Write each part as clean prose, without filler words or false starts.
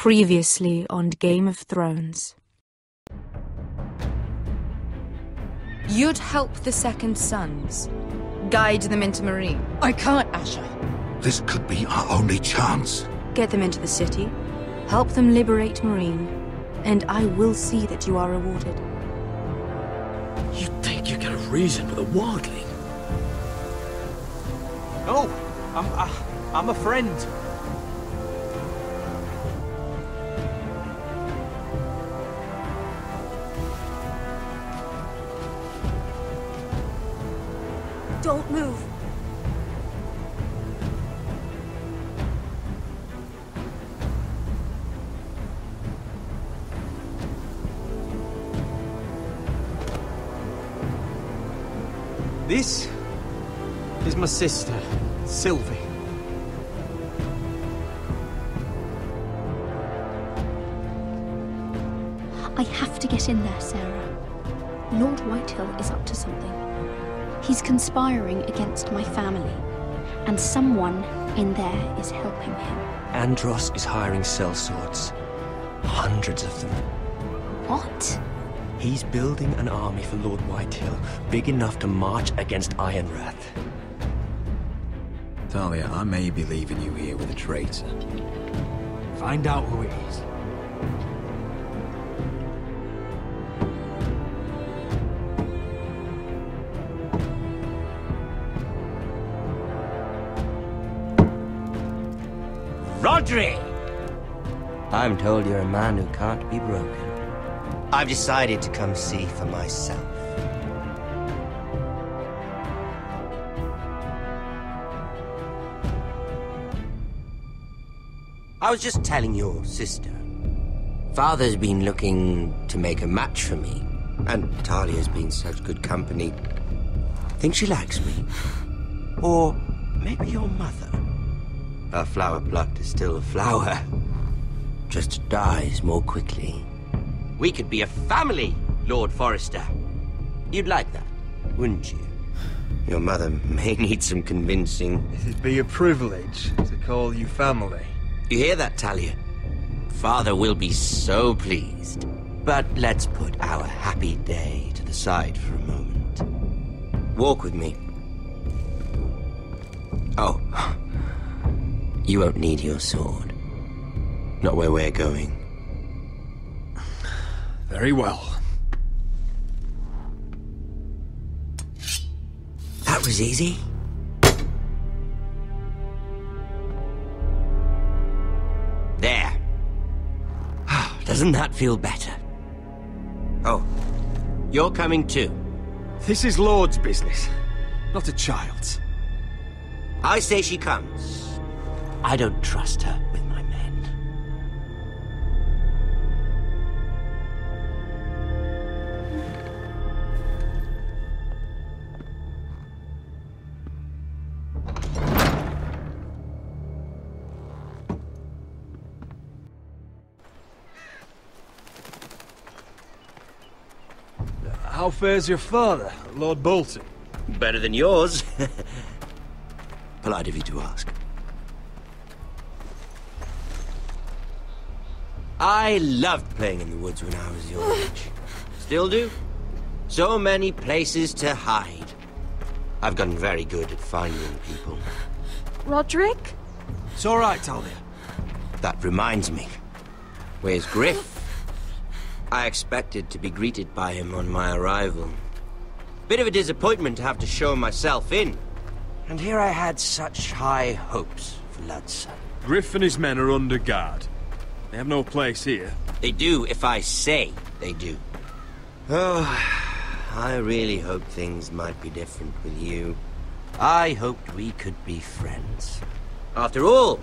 Previously on Game of Thrones. You'd help the Second Sons. Guide them into Marine. I can't, Asher. This could be our only chance. Get them into the city. Help them liberate Marine. And I will see that you are rewarded. You think you can reason with a wildling? No, I'm a friend. Don't move. This is my sister, Sylvie. I have to get in there, Sarah. Lord Whitehill is up to something. He's conspiring against my family, and someone in there is helping him. Andros is hiring sellswords. Hundreds of them. What? He's building an army for Lord Whitehill, big enough to march against Ironrath. Talia, I may be leaving you here with a traitor. Find out who it is. Rodri! I'm told you're a man who can't be broken. I've decided to come see for myself. I was just telling your sister. Father's been looking to make a match for me, and Talia's been such good company. Think she likes me. Or maybe your mother. A flower plucked is still a flower. Just dies more quickly. We could be a family, Lord Forrester. You'd like that, wouldn't you? Your mother may need some convincing. It'd be a privilege to call you family. You hear that, Talia? Father will be so pleased. But let's put our happy day to the side for a moment. Walk with me. Oh. You won't need your sword. Not where we're going. Very well. That was easy. There. Doesn't that feel better? Oh, you're coming too. This is Lord's business, not a child's. I say she comes. I don't trust her with my men. How fares your father, Lord Bolton? Better than yours. Polite of you to ask. I loved playing in the woods when I was your age. Still do. So many places to hide. I've gotten very good at finding people. Roderick? It's all right, Talia. That reminds me. Where's Griff? I expected to be greeted by him on my arrival. Bit of a disappointment to have to show myself in. And here I had such high hopes for Ludson. Griff and his men are under guard. They have no place here. They do if I say they do. Oh, I really hoped things might be different with you. I hoped we could be friends. After all,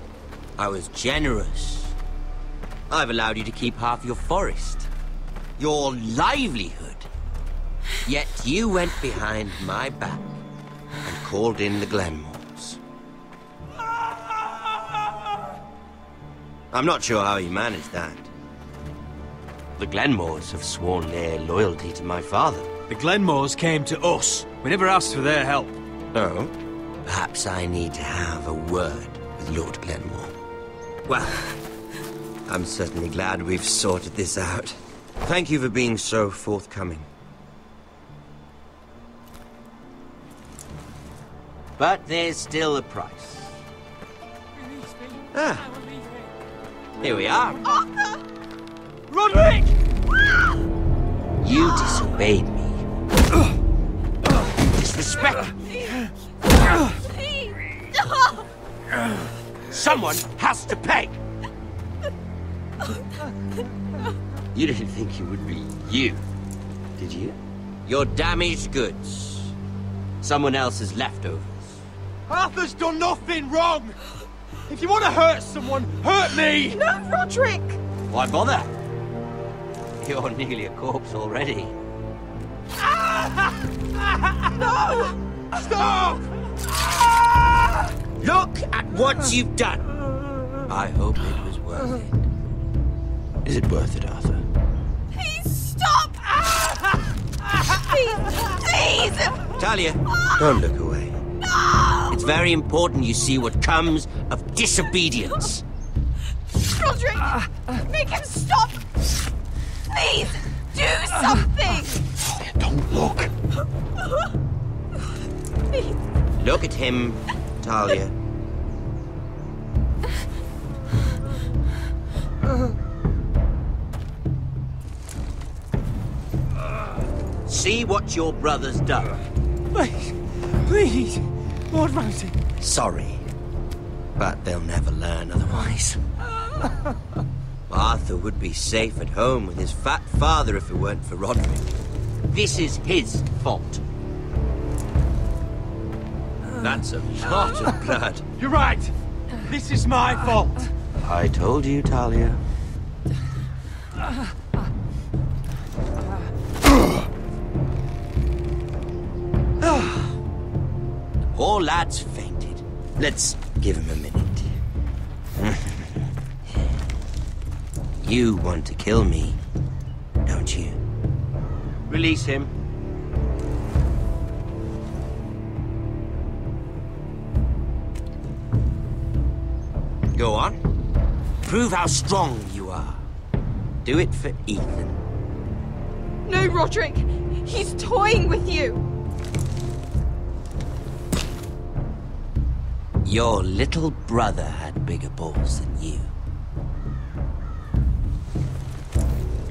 I was generous. I've allowed you to keep half your forest. Your livelihood. Yet you went behind my back and called in the Glenmores. I'm not sure how you managed that. The Glenmores have sworn their loyalty to my father. The Glenmores came to us. We never asked for their help. Oh? Perhaps I need to have a word with Lord Glenmore. Well, I'm certainly glad we've sorted this out. Thank you for being so forthcoming. But there's still a price. Ah. Here we are. Arthur! Roderick! You disobeyed me. Disrespect. Someone has to pay. You didn't think it would be you, did you? Your damaged goods. Someone else's leftovers. Arthur's done nothing wrong! If you want to hurt someone, hurt me! No, Roderick! Why bother? You're nearly a corpse already. No! Stop! Look at what you've done! I hope it was worth it. Is it worth it, Arthur? Please stop! Please! Please! Talia, don't look away. No! It's very important you see what comes of disobedience. Roderick! Make him stop! Please! Do something! Don't look. Please! Look at him, Talia. See what your brother's done. Please, Lord Ramsay. Sorry, but they'll never learn otherwise. Arthur would be safe at home with his fat father if it weren't for Roderick. This is his fault. That's a lot of blood. You're right. This is my fault. I told you, Talia. The poor lad's fainted. Let's give him a minute. You want to kill me, don't you? Release him. Go on. Prove how strong you are. Do it for Ethan. No, Roderick! He's toying with you! Your little brother had bigger balls than you.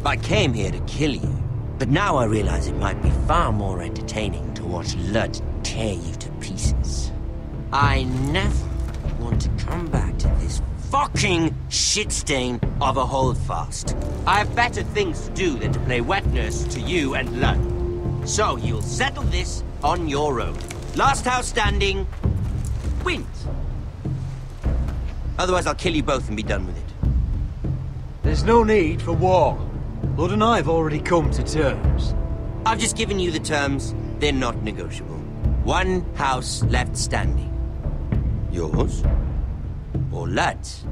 I came here to kill you, but now I realize it might be far more entertaining to watch Lud tear you to pieces. I never want to come back to this fucking shit stain of a holdfast. I have better things to do than to play wet nurse to you and Lud. So you'll settle this on your own. Last house standing wins. Otherwise I'll kill you both and be done with it. There's no need for war. Lord and I have already come to terms. I've just given you the terms. They're not negotiable. One house left standing. Yours? Or Lud's?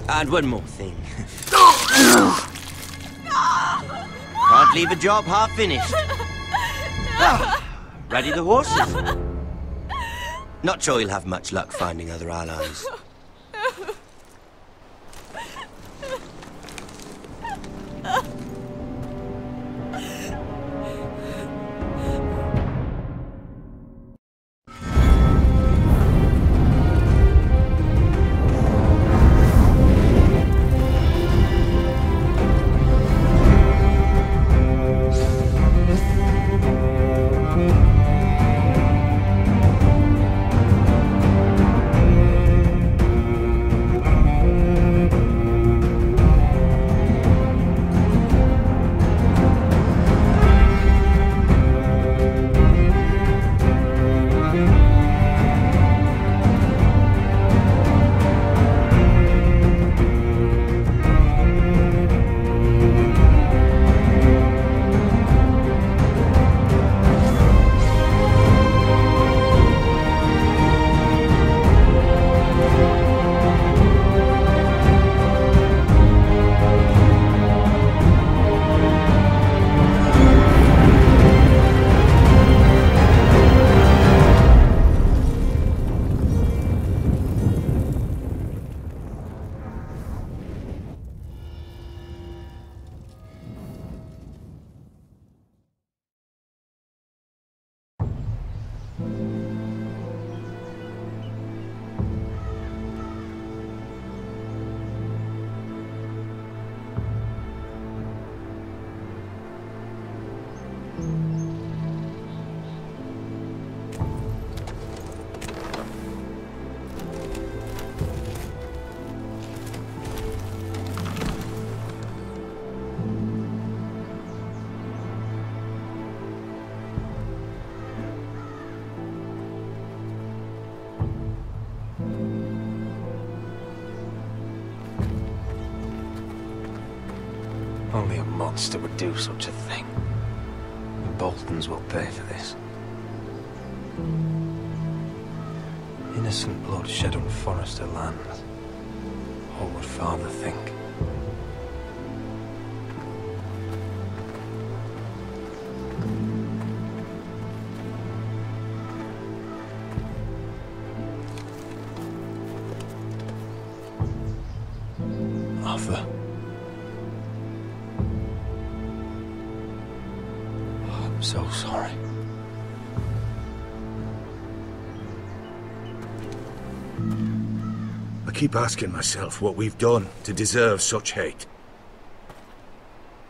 And one more thing. Can't leave a job half finished. Ready the horses? Not sure you'll have much luck finding other allies. monster would do such a thing. The Boltons will pay for this. Innocent blood shed on Forrester land. What would Father think? Arthur. Oh, I'm so sorry. I keep asking myself what we've done to deserve such hate.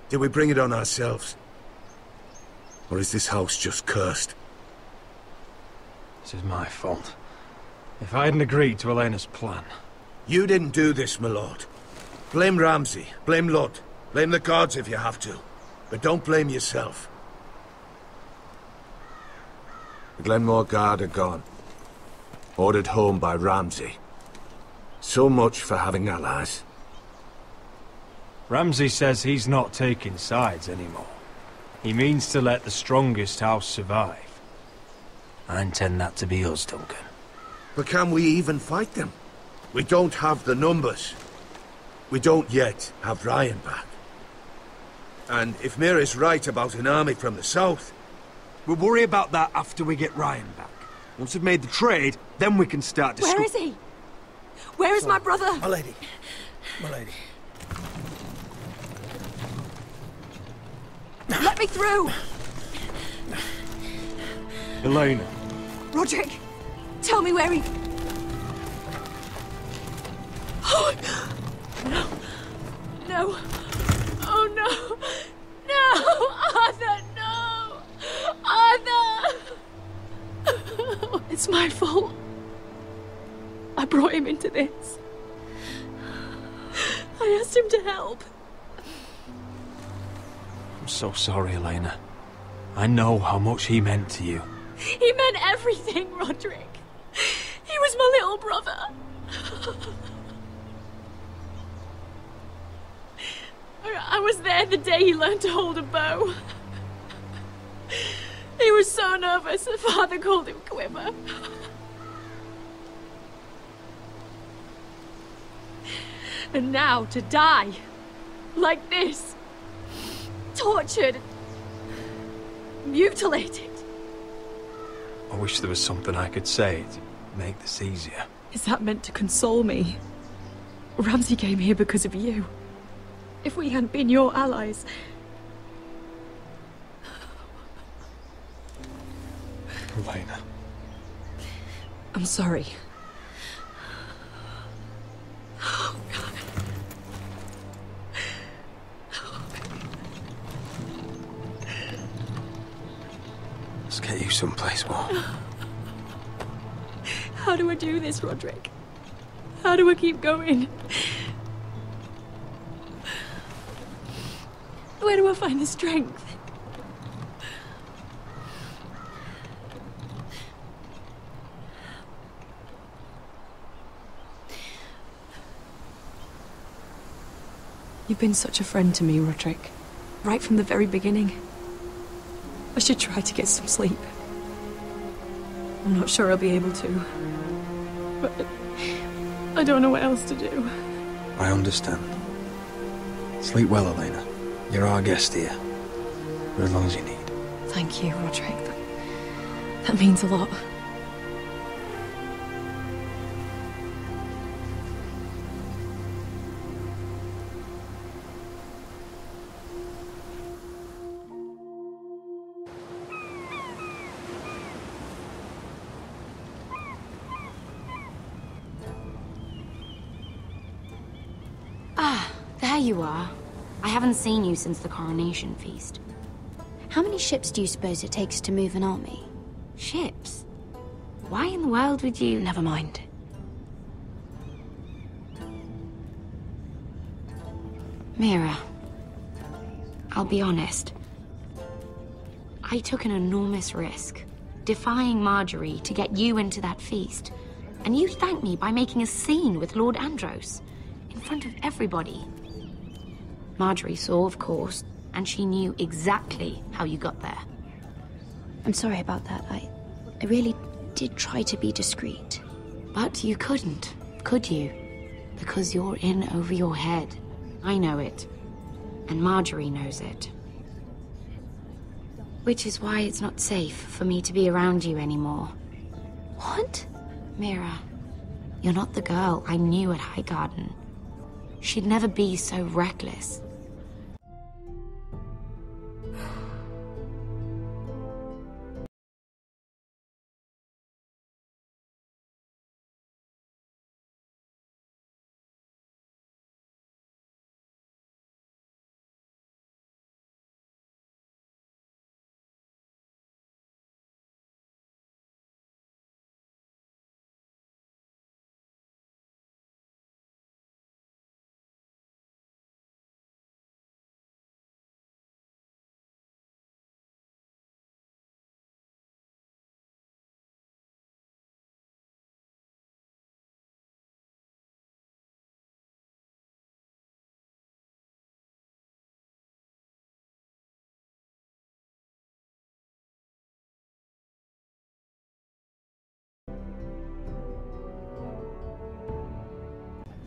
Did we bring it on ourselves? Or is this house just cursed? This is my fault. If I hadn't agreed to Elena's plan... You didn't do this, my lord. Blame Ramsay, blame Ludd, blame the gods if you have to. But don't blame yourself. The Glenmore Guard are gone. Ordered home by Ramsay. So much for having allies. Ramsay says he's not taking sides anymore. He means to let the strongest house survive. I intend that to be us, Duncan. But can we even fight them? We don't have the numbers. We don't yet have Ryan back. And if Mira's right about an army from the south... We'll worry about that after we get Ryan back. Once we've made the trade, then we can start to... Where is he? Where is my brother? My lady. My lady. Let me through! Elena. Roderick, tell me where he... Oh, no. No. Oh, no. No! Arthur, no! Arthur! It's my fault. I brought him into this. I asked him to help. I'm so sorry, Elena. I know how much he meant to you. He meant everything, Roderick. He was my little brother. I was there the day he learned to hold a bow. He was so nervous that Father called him Quiver. And now to die like this, tortured, mutilated. I wish there was something I could say to make this easier. Is that meant to console me? Ramsay came here because of you. If we hadn't been your allies... Elena. I'm sorry. Oh, God. Let's get you someplace warm. How do I do this, Roderick? How do I keep going? Where do I find the strength? You've been such a friend to me, Roderick. Right from the very beginning. I should try to get some sleep. I'm not sure I'll be able to. But I don't know what else to do. I understand. Sleep well, Elena. You're our guest here. For as long as you need. Thank you, Roderick. That means a lot. There you are. I haven't seen you since the coronation feast. How many ships do you suppose it takes to move an army? Ships? Why in the world would you... Never mind. Mira, I'll be honest. I took an enormous risk, defying Marjorie to get you into that feast. And you thanked me by making a scene with Lord Andros, in front of everybody. Marjorie saw, of course, and she knew exactly how you got there. I'm sorry about that. I really did try to be discreet. But you couldn't, could you? Because you're in over your head. I know it. And Marjorie knows it. Which is why it's not safe for me to be around you anymore. What? Mira, you're not the girl I knew at Highgarden. She'd never be so reckless.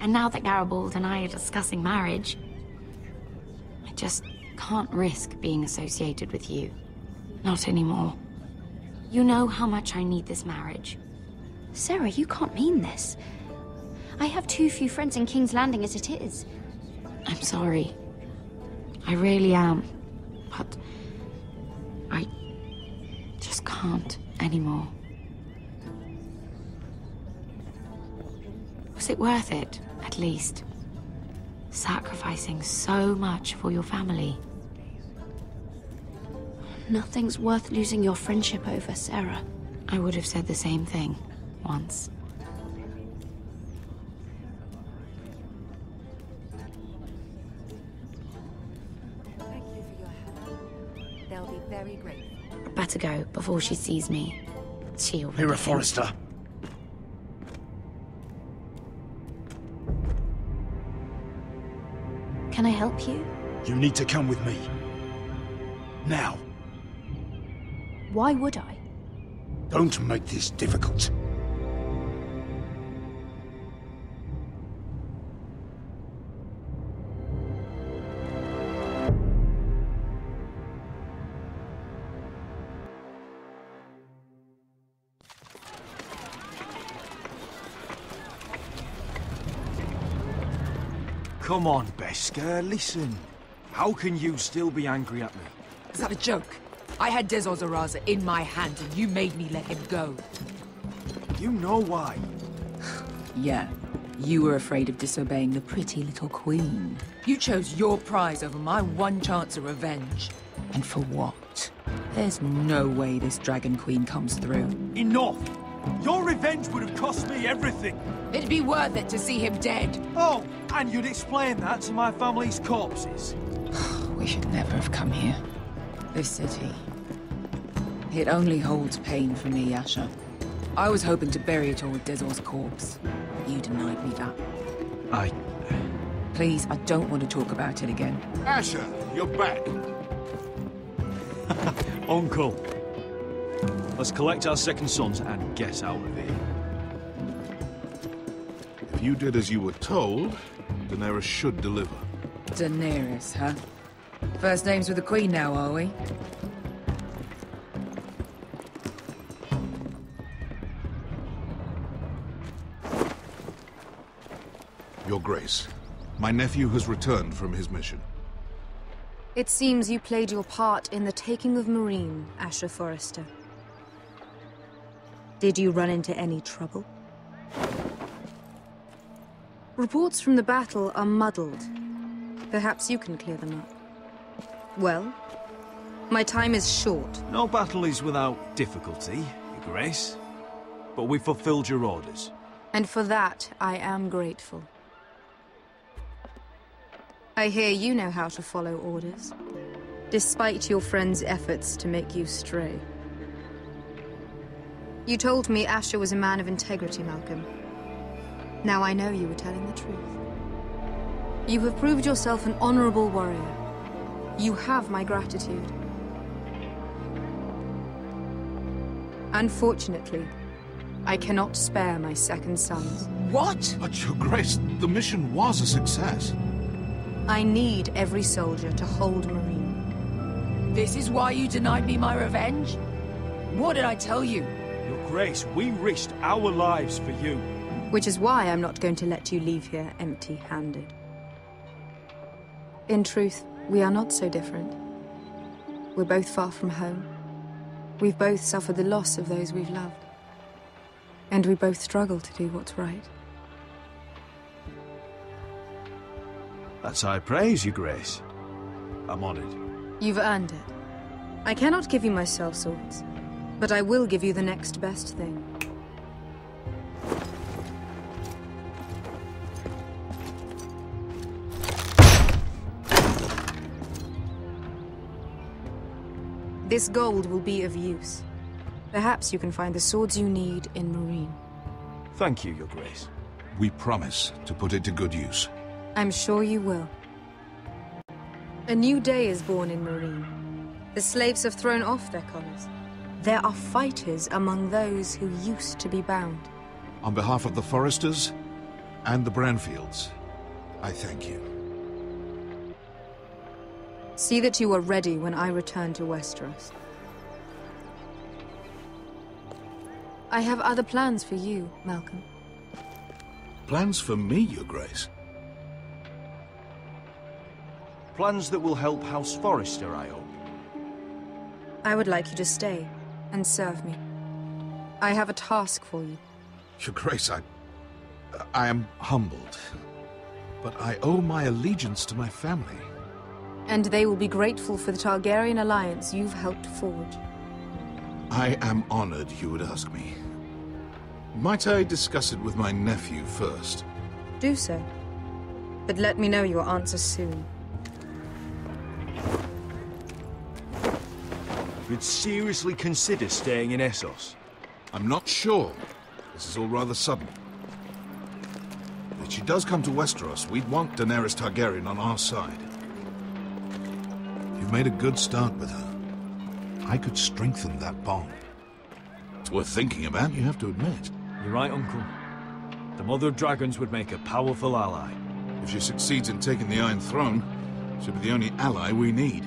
And now that Garibald and I are discussing marriage, I just can't risk being associated with you. Not anymore. You know how much I need this marriage. Sarah, you can't mean this. I have too few friends in King's Landing as it is. I'm sorry. I really am. But I just can't anymore. Was it worth it, at least? Sacrificing so much for your family. Nothing's worth losing your friendship over, Sarah. I would have said the same thing once. Thank you for your help. They'll be very grateful. Better go before she sees me. She already Mira thinks- Forrester. Can I help you? You need to come with me. Now. Why would I? Don't make this difficult. Come on, Beskar, listen. How can you still be angry at me? Is that a joke? I had Dez Ozaraza in my hand and you made me let him go. You know why. Yeah. You were afraid of disobeying the pretty little queen. You chose your prize over my one chance of revenge. And for what? There's no way this Dragon Queen comes through. Enough! Your revenge would have cost me everything. It'd be worth it to see him dead. Oh, and you'd explain that to my family's corpses. We should never have come here. This city. It only holds pain for me, Asher. I was hoping to bury it all with Dezor's corpse. You denied me that. Please, I don't want to talk about it again. Asher, you're back. Uncle. Let's collect our second sons and get out of here. If you did as you were told, Daenerys should deliver. Daenerys, huh? First names with the Queen now, are we? Your Grace, my nephew has returned from his mission. It seems you played your part in the taking of Marine, Asher Forrester. Did you run into any trouble? Reports from the battle are muddled. Perhaps you can clear them up. Well, my time is short. No battle is without difficulty, Your Grace. But we fulfilled your orders. And for that, I am grateful. I hear you know how to follow orders, despite your friend's efforts to make you stray. You told me Asher was a man of integrity, Malcolm. Now I know you were telling the truth. You have proved yourself an honorable warrior, You have my gratitude. Unfortunately, I cannot spare my second sons. What? But Your Grace, the mission was a success. I need every soldier to hold Marine. This is why you denied me my revenge? What did I tell you? Your Grace, we risked our lives for you. Which is why I'm not going to let you leave here empty-handed. In truth, we are not so different. We're both far from home. We've both suffered the loss of those we've loved. And we both struggle to do what's right. That's high praise, Your Grace. I'm honored. You've earned it. I cannot give you my sellswords, but I will give you the next best thing. This gold will be of use. Perhaps you can find the swords you need in Marine. Thank you, Your Grace. We promise to put it to good use. I'm sure you will. A new day is born in Marine. The slaves have thrown off their collars. There are fighters among those who used to be bound. On behalf of the Foresters and the Branfields, I thank you. See that you are ready when I return to Westeros. I have other plans for you, Malcolm. Plans for me, Your Grace? Plans that will help House Forrester, I hope. I would like you to stay and serve me. I have a task for you. Your Grace, I am humbled, but I owe my allegiance to my family. And they will be grateful for the Targaryen alliance you've helped forge. I am honored you would ask me. Might I discuss it with my nephew first? Do so. But let me know your answer soon. You'd seriously consider staying in Essos? I'm not sure. This is all rather sudden. If she does come to Westeros, we'd want Daenerys Targaryen on our side. You've made a good start with her. I could strengthen that bond. It's worth thinking about, you have to admit. You're right, Uncle. The Mother of Dragons would make a powerful ally. If she succeeds in taking the Iron Throne, she'll be the only ally we need.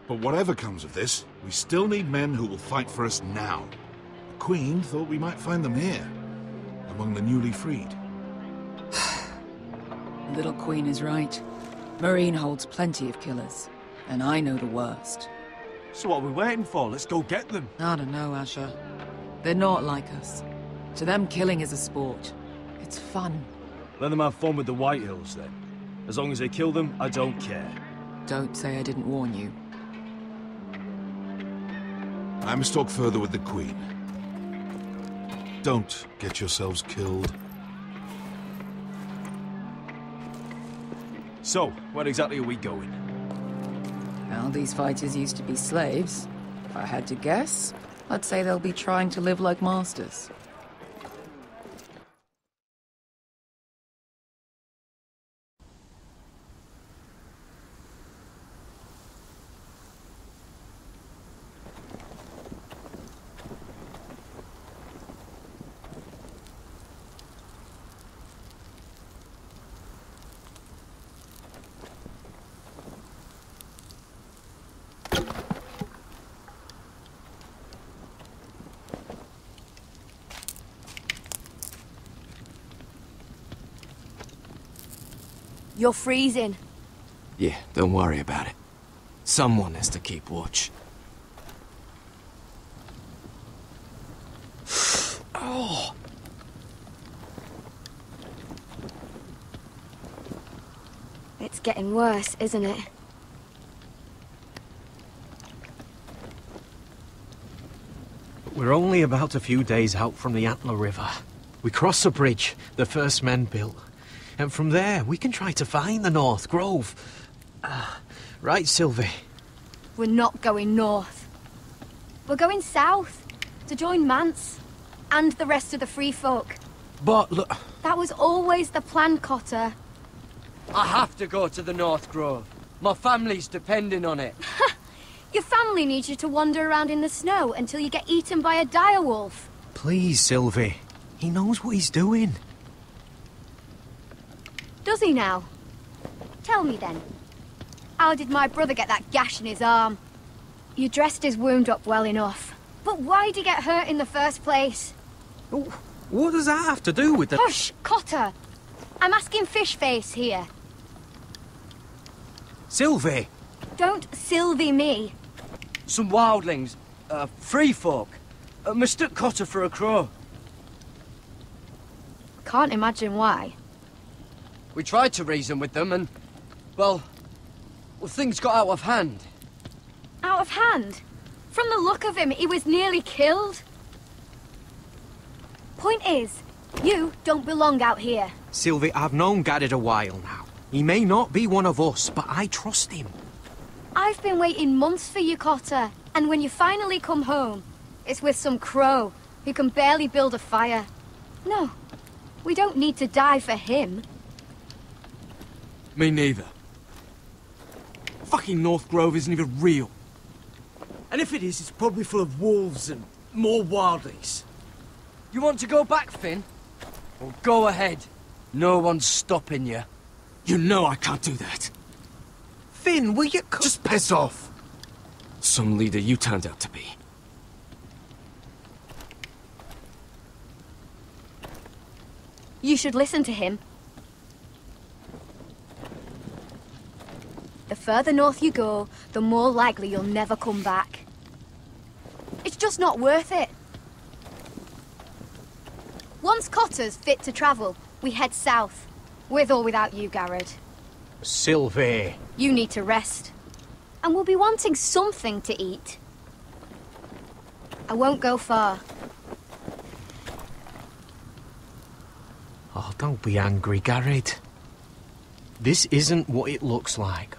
But whatever comes of this, we still need men who will fight for us now. The Queen thought we might find them here, among the newly freed. The little Queen is right. Marine holds plenty of killers, and I know the worst. So what are we waiting for? Let's go get them. I don't know, Asher. They're not like us. To them, killing is a sport. It's fun. Let them have fun with the White Hills, then. As long as they kill them, I don't care. Don't say I didn't warn you. I must talk further with the Queen. Don't get yourselves killed. So, where exactly are we going? Well, these fighters used to be slaves. If I had to guess, I'd say they'll be trying to live like masters. You're freezing. Yeah, don't worry about it. Someone has to keep watch. Oh! It's getting worse, isn't it? We're only about a few days out from the Antler River. We cross a bridge the first men built. And from there, we can try to find the North Grove. Right, Sylvie? We're not going north. We're going south, to join Mance, and the rest of the Free Folk. But look... That was always the plan, Cotter. I have to go to the North Grove. My family's depending on it. Your family needs you to wander around in the snow until you get eaten by a direwolf. Please, Sylvie. He knows what he's doing. Does he now? Tell me then. How did my brother get that gash in his arm? You dressed his wound up well enough. But why'd he get hurt in the first place? What does that have to do with the... Hush, Cotter! I'm asking Fishface here. Sylvie! Don't Sylvie me. Some wildlings, free folk, mistook Cotter for a crow. Can't imagine why. We tried to reason with them and, well, things got out of hand. Out of hand? From the look of him, he was nearly killed. Point is, you don't belong out here. Sylvie, I've known Garrett a while now. He may not be one of us, but I trust him. I've been waiting months for you, Cotter. And when you finally come home, it's with some crow who can barely build a fire. No, we don't need to die for him. Me neither. Fucking North Grove isn't even real. And if it is, it's probably full of wolves and more wildlings. You want to go back, Finn? Well, go ahead. No one's stopping you. You know I can't do that. Finn, will you... Just piss off. Some leader you turned out to be. You should listen to him. The further north you go, the more likely you'll never come back. It's just not worth it. Once Cotter's fit to travel, we head south. With or without you, Garrett. Sylvie. You need to rest. And we'll be wanting something to eat. I won't go far. Oh, don't be angry, Garrett. This isn't what it looks like.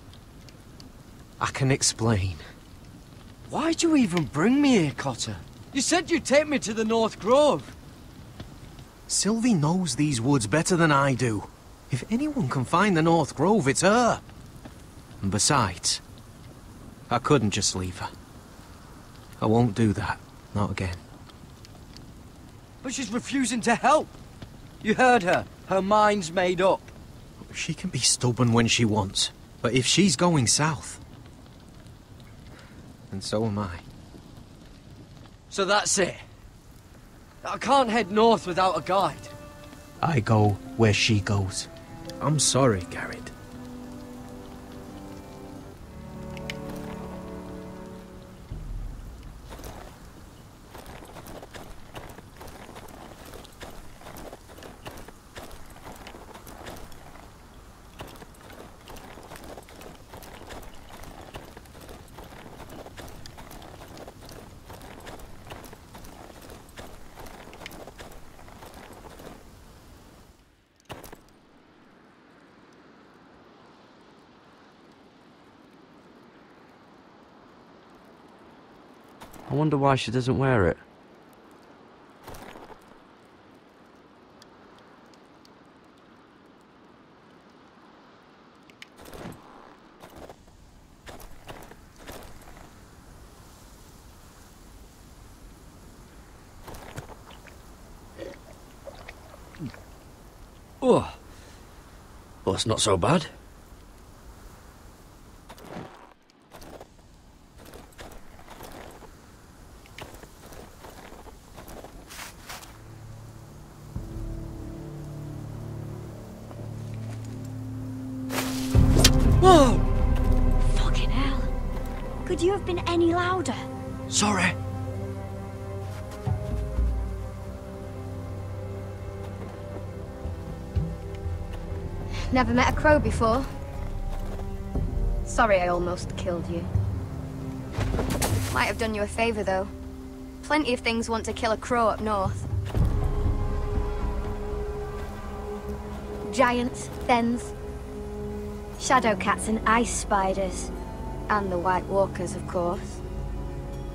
I can explain. Why'd you even bring me here, Cotter? You said you'd take me to the North Grove. Sylvie knows these woods better than I do. If anyone can find the North Grove, it's her. And besides, I couldn't just leave her. I won't do that. Not again. But she's refusing to help. You heard her. Her mind's made up. She can be stubborn when she wants. But if she's going south, then so am I. So that's it. I can't head north without a guide. I go where she goes. I'm sorry, Garrett. I wonder why she doesn't wear it. Oh, well, it's not so bad. Whoa! Fucking hell. Could you have been any louder? Sorry. Never met a crow before. Sorry I almost killed you. Might have done you a favor, though. Plenty of things want to kill a crow up north. Giants, thens, shadow cats and ice spiders. And the White Walkers, of course.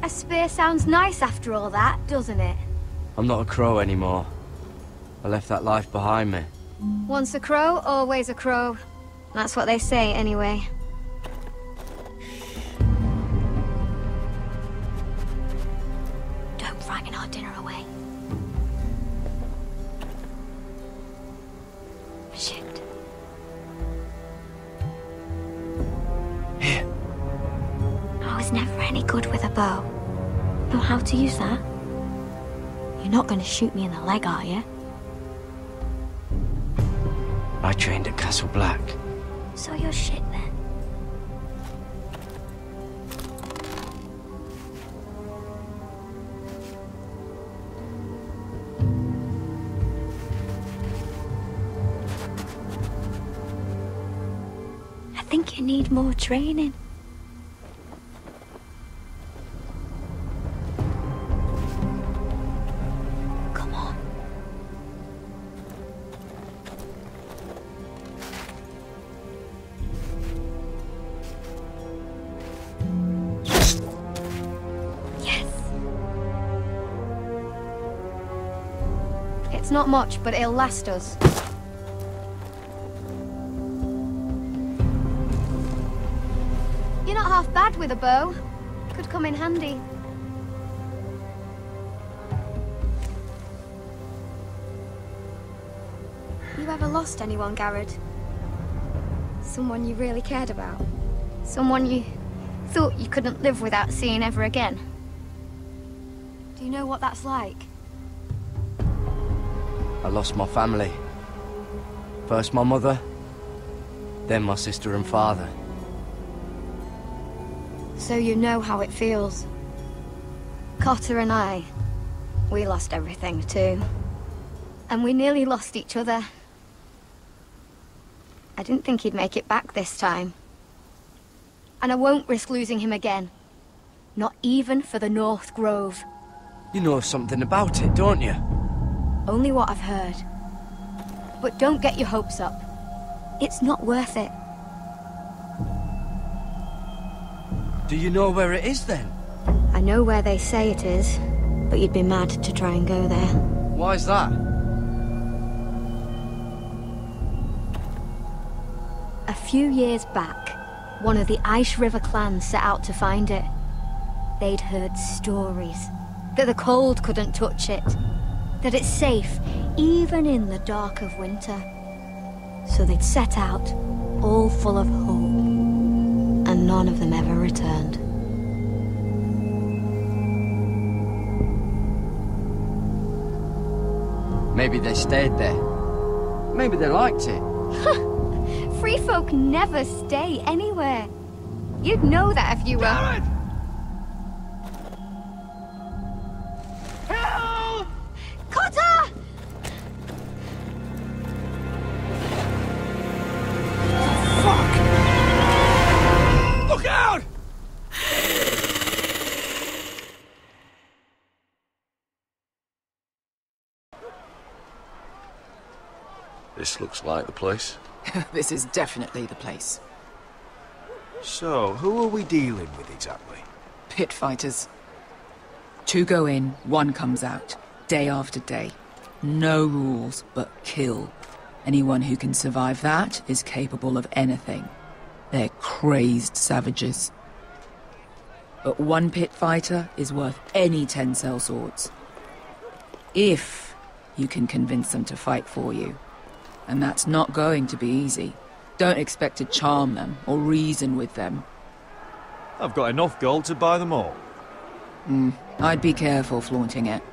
A spear sounds nice after all that, doesn't it? I'm not a crow anymore. I left that life behind me. Once a crow, always a crow. That's what they say, anyway. dinner away. Shit. Here. I was never any good with a bow. Know how to use that? You're not going to shoot me in the leg, are you? I trained at Castle Black. So you're shit then. I think you need more training. Come on. Yes. It's not much, but it'll last us. You're not half bad with a bow. Could come in handy. You ever lost anyone, Garrett? Someone you really cared about? Someone you thought you couldn't live without seeing ever again? Do you know what that's like? I lost my family. First my mother, then my sister and father. So you know how it feels. Cotter and I, we lost everything too. And we nearly lost each other. I didn't think he'd make it back this time. And I won't risk losing him again. Not even for the North Grove. You know something about it, don't you? Only what I've heard. But don't get your hopes up. It's not worth it. Do you know where it is then? I know where they say it is, but you'd be mad to try and go there. Why's that? A few years back, one of the Ice River clans set out to find it. They'd heard stories that the cold couldn't touch it, that it's safe even in the dark of winter. So they'd set out, all full of hope, and none of them ever returned. Maybe they stayed there. Maybe they liked it. Free folk never stay anywhere. You'd know that if you were... Garrett! Help! Cotter! Look out! This looks like the place. This is definitely the place. So, who are we dealing with exactly? Pit fighters. 2 go in, 1 comes out. Day after day. No rules, but kill. Anyone who can survive that is capable of anything. They're crazed savages. But 1 pit fighter is worth any 10 sellswords. If you can convince them to fight for you. And that's not going to be easy. Don't expect to charm them or reason with them. I've got enough gold to buy them all. I'd be careful flaunting it.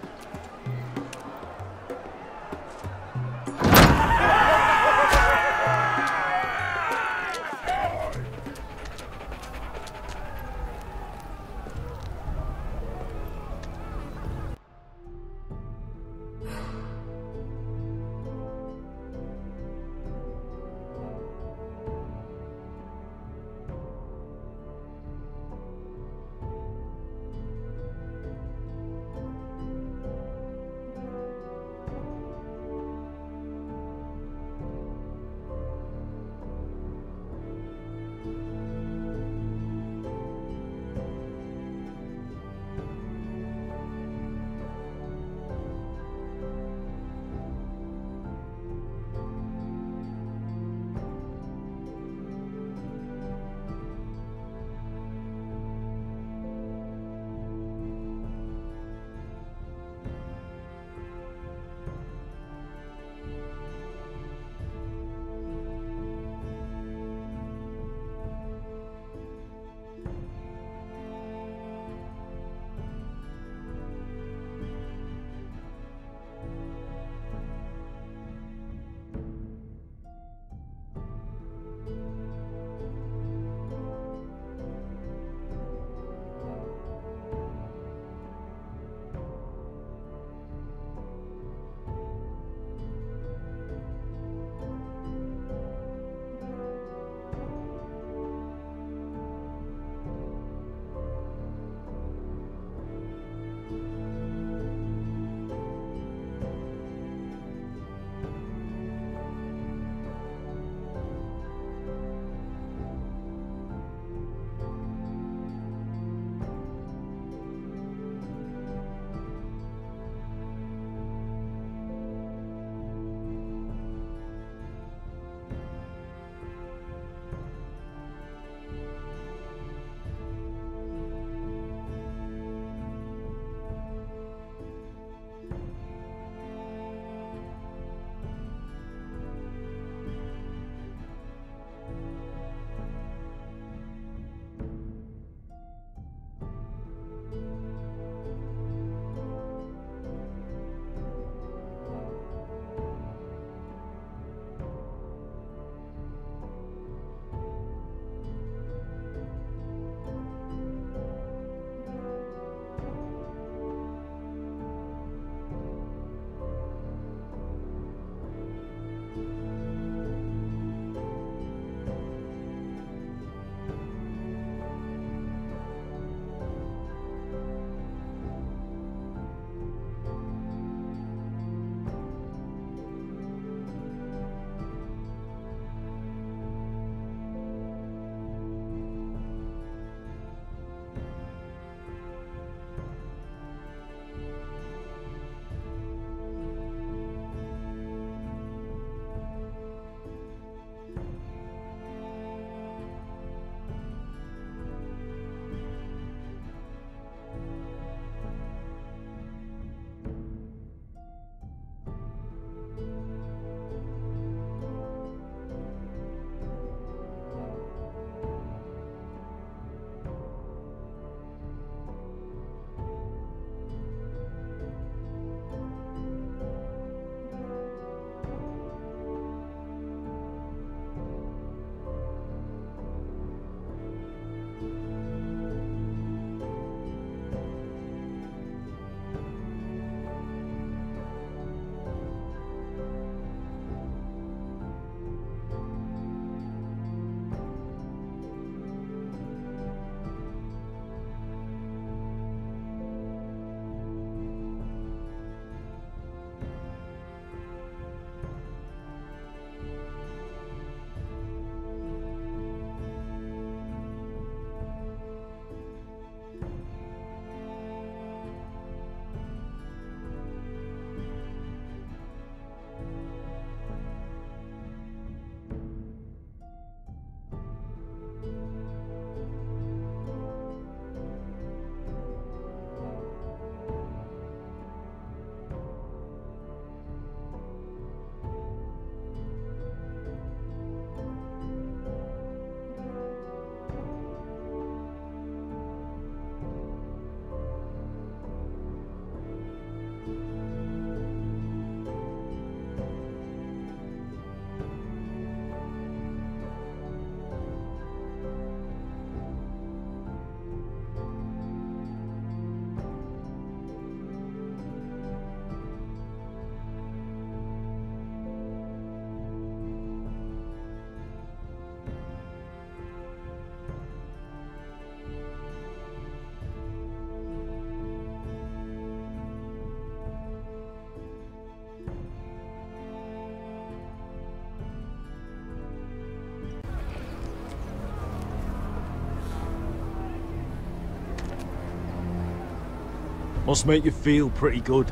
Must make you feel pretty good,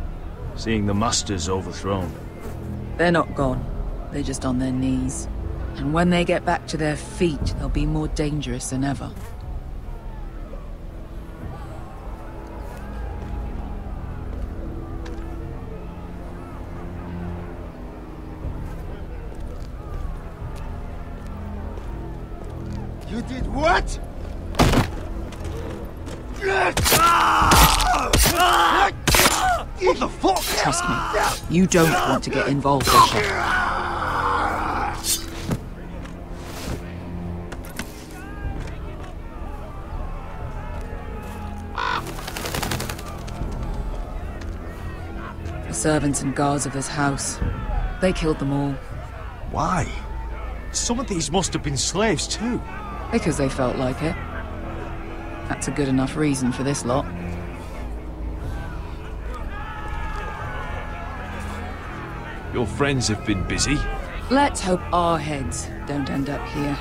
seeing the Masters overthrown. They're not gone. They're just on their knees. And when they get back to their feet, they'll be more dangerous than ever. You did what? What the fuck? Trust me, you don't want to get involved, Bishop. The servants and guards of this house, they killed them all. Why? Some of these must have been slaves too. Because they felt like it. That's a good enough reason for this lot. Your friends have been busy. Let's hope our heads don't end up here.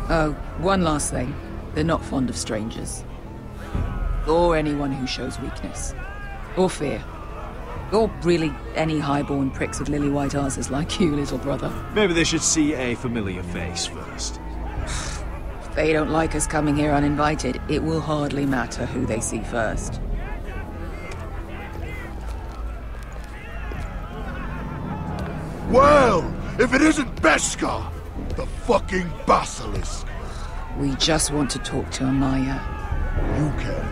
Oh, one last thing. They're not fond of strangers. Or anyone who shows weakness. Or fear. Or really any highborn pricks with lily-white asses like you, little brother. Maybe they should see a familiar face first. If they don't like us coming here uninvited, it will hardly matter who they see first. Well, if it isn't Beskar, the fucking basilisk. We just want to talk to Amaya. You can,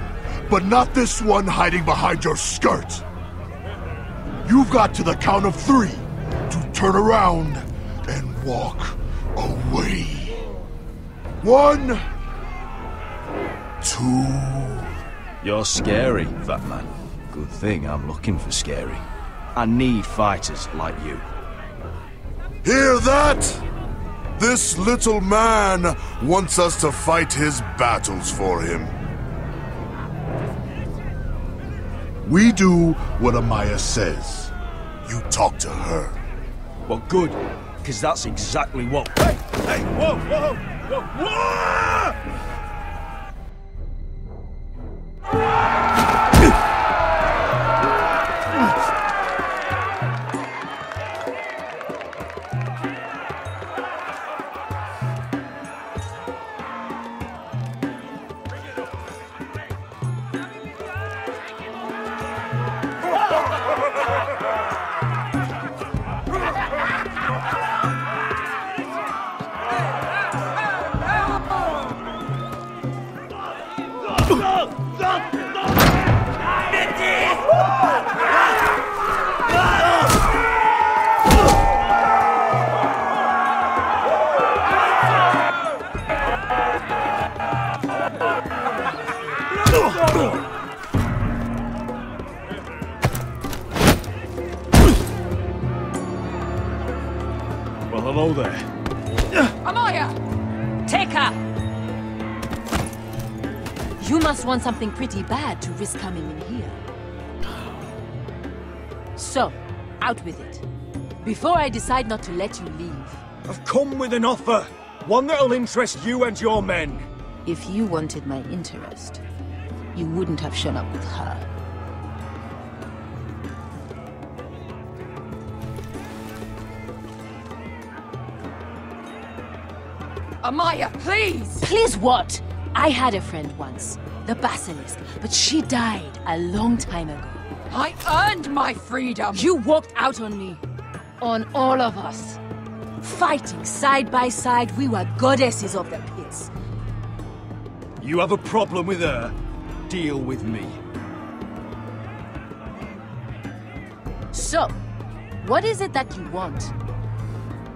but not this one hiding behind your skirt. You've got to the count of 3 to turn around and walk away. 1, 2. You're scary, fat man. Good thing I'm looking for scary. I need fighters like you. Hear that? This little man wants us to fight his battles for him. We do what Amaya says. You talk to her. Well, good, because that's exactly what... Hey! Hey! Whoa! Whoa! Whoa! Whoa! Well, hello there. Amaya! Take her! You must want something pretty bad to risk coming in here. So, out with it. Before I decide not to let you leave. I've come with an offer. One that'll interest you and your men. If you wanted my interest, you wouldn't have shown up with her. Amaya, please! Please what? I had a friend once, the Basilisk, but she died a long time ago. I earned my freedom! You walked out on me. On all of us. Fighting side by side, we were goddesses of the pits. You have a problem with her? Deal with me. So, what is it that you want?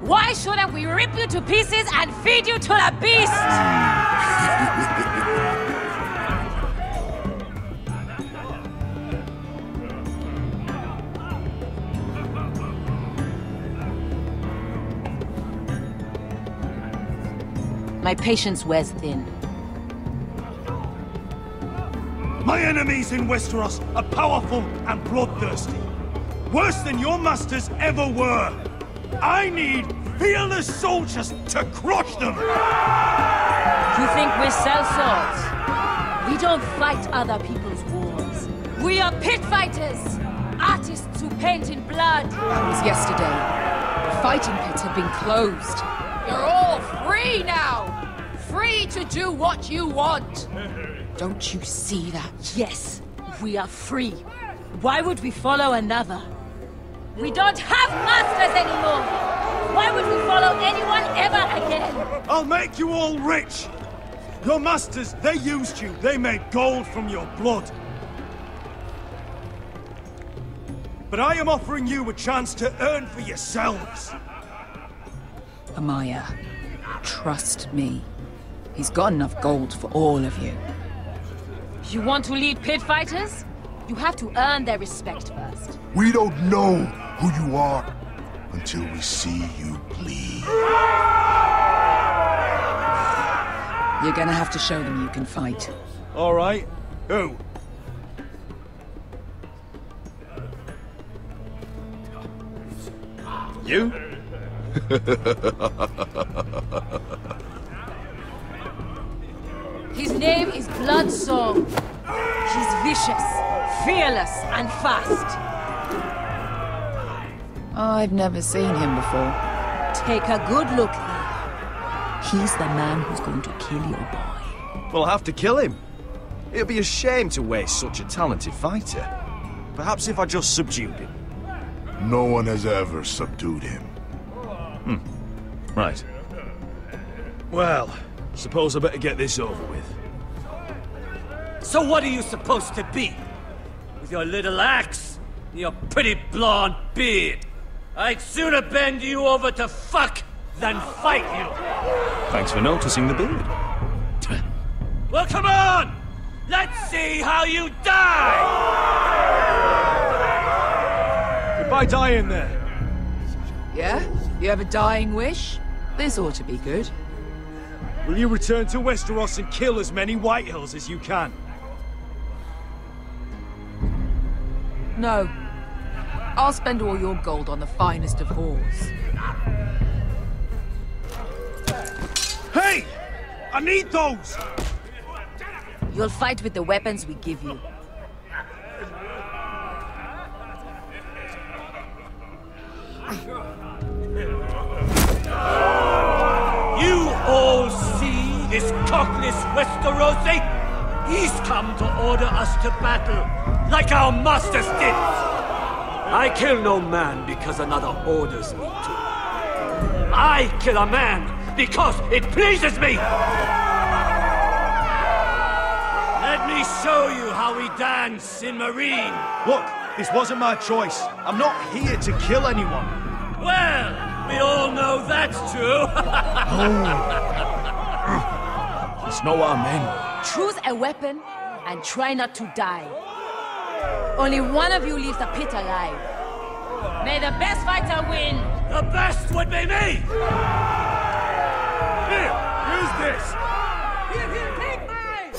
Why shouldn't we rip you to pieces and feed you to the beast? My patience wears thin. My enemies in Westeros are powerful and bloodthirsty. Worse than your masters ever were. I need fearless soldiers to crush them! You think we sell swords? We don't fight other people's wars. We are pit fighters! Artists who paint in blood! That was yesterday. The fighting pits have been closed. You're all free now! Free to do what you want! Don't you see that? Yes, we are free. Why would we follow another? We don't have masters anymore! Why would we follow anyone ever again? I'll make you all rich! Your masters, they used you. They made gold from your blood. But I am offering you a chance to earn for yourselves. Amaya, trust me. He's got enough gold for all of you. You want to lead pit fighters? You have to earn their respect first. We don't know who you are until we see you bleed. You're gonna have to show them you can fight. All right. Who? You? His name is Bloodsong. He's vicious, fearless, and fast. I've never seen him before. Take a good look here. He's the man who's going to kill your boy. We'll have to kill him. It'd be a shame to waste such a talented fighter. Perhaps if I just subdued him. No one has ever subdued him. Right. Well, suppose I better get this over with. So what are you supposed to be? With your little axe and your pretty blonde beard? I'd sooner bend you over to fuck than fight you. Thanks for noticing the beard. Well, come on! Let's see how you die! Goodbye dying there. Yeah? You have a dying wish? This ought to be good. Will you return to Westeros and kill as many Whitehills as you can? No. I'll spend all your gold on the finest of whores. Hey! I need those! You'll fight with the weapons we give you. You all see this cockless Westerosi? He's come to order us to battle, like our masters did. I kill no man because another orders me to. I kill a man because it pleases me! Let me show you how we dance in Marine. Look, this wasn't my choice. I'm not here to kill anyone. Well, we all know that's true. It's not what I meant. Choose a weapon and try not to die. Only one of you leaves the pit alive. May the best fighter win. The best would be me! Here, use this! Here, take mine!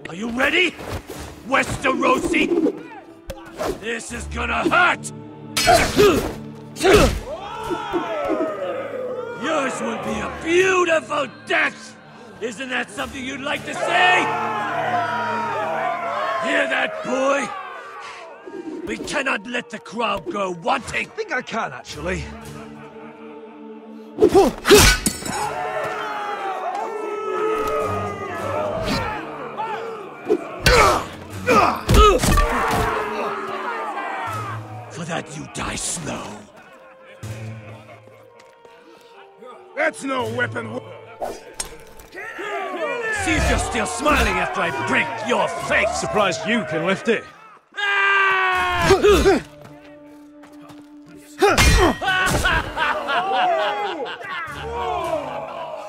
Are you ready, Westerosi? This is gonna hurt! Yours will be a beautiful death! Isn't that something you'd like to say? Hear that, boy? We cannot let the crowd go wanting! I think I can, actually. For that you die slow. That's no weapon. See if you're still smiling after I break your face! Surprised you can lift it.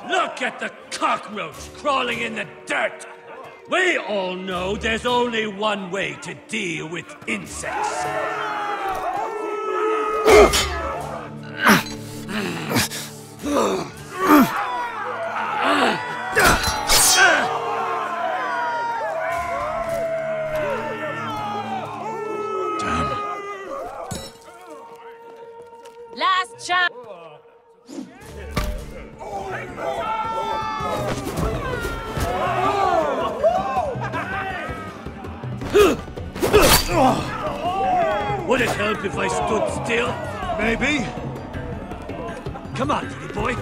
Look at the cockroach crawling in the dirt! We all know there's only one way to deal with insects. Last chance. Would it help if I stood still? Maybe. Come on, pretty boy.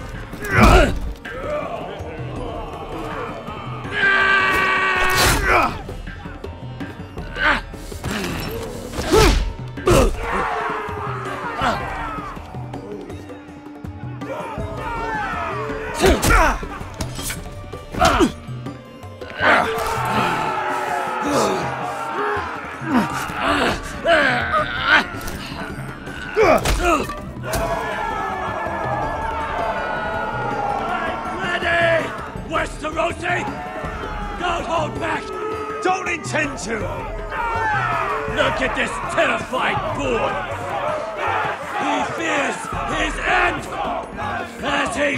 Ready! Westerosi! Don't hold back! Don't intend to! Look at this terrified boy! He fears his end! As he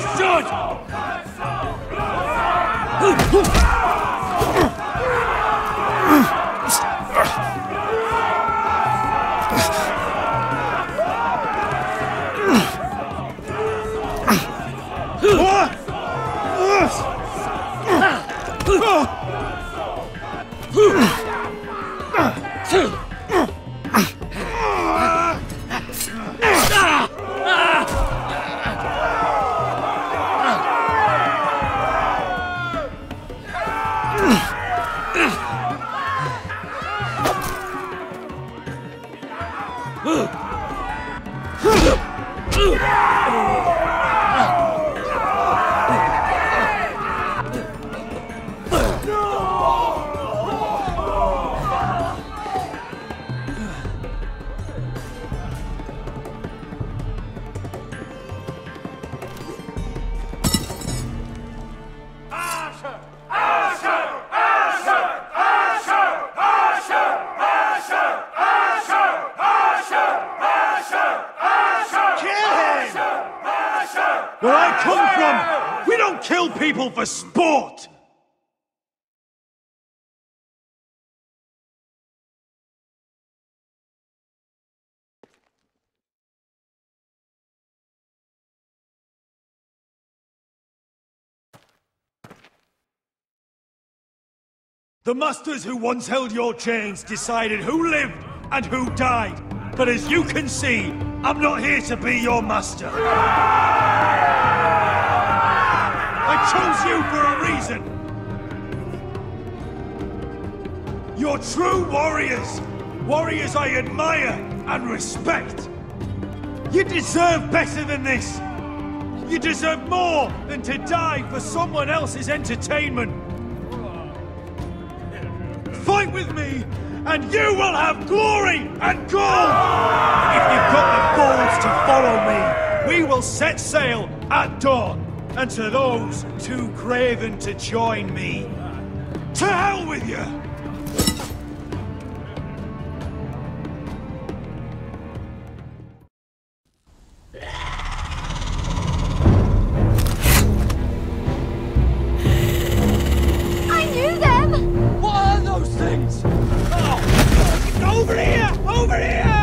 Where I come from, we don't kill people for sport! The masters who once held your chains decided who lived and who died. But as you can see, I'm not here to be your master. I chose you for a reason. You're true warriors. Warriors I admire and respect. You deserve better than this. You deserve more than to die for someone else's entertainment. Fight with me, and you will have glory and gold! If you've got the balls to follow me, we will set sail at dawn. And to those too craven to join me, to hell with you! I knew them! What are those things? Oh, over here! Over here!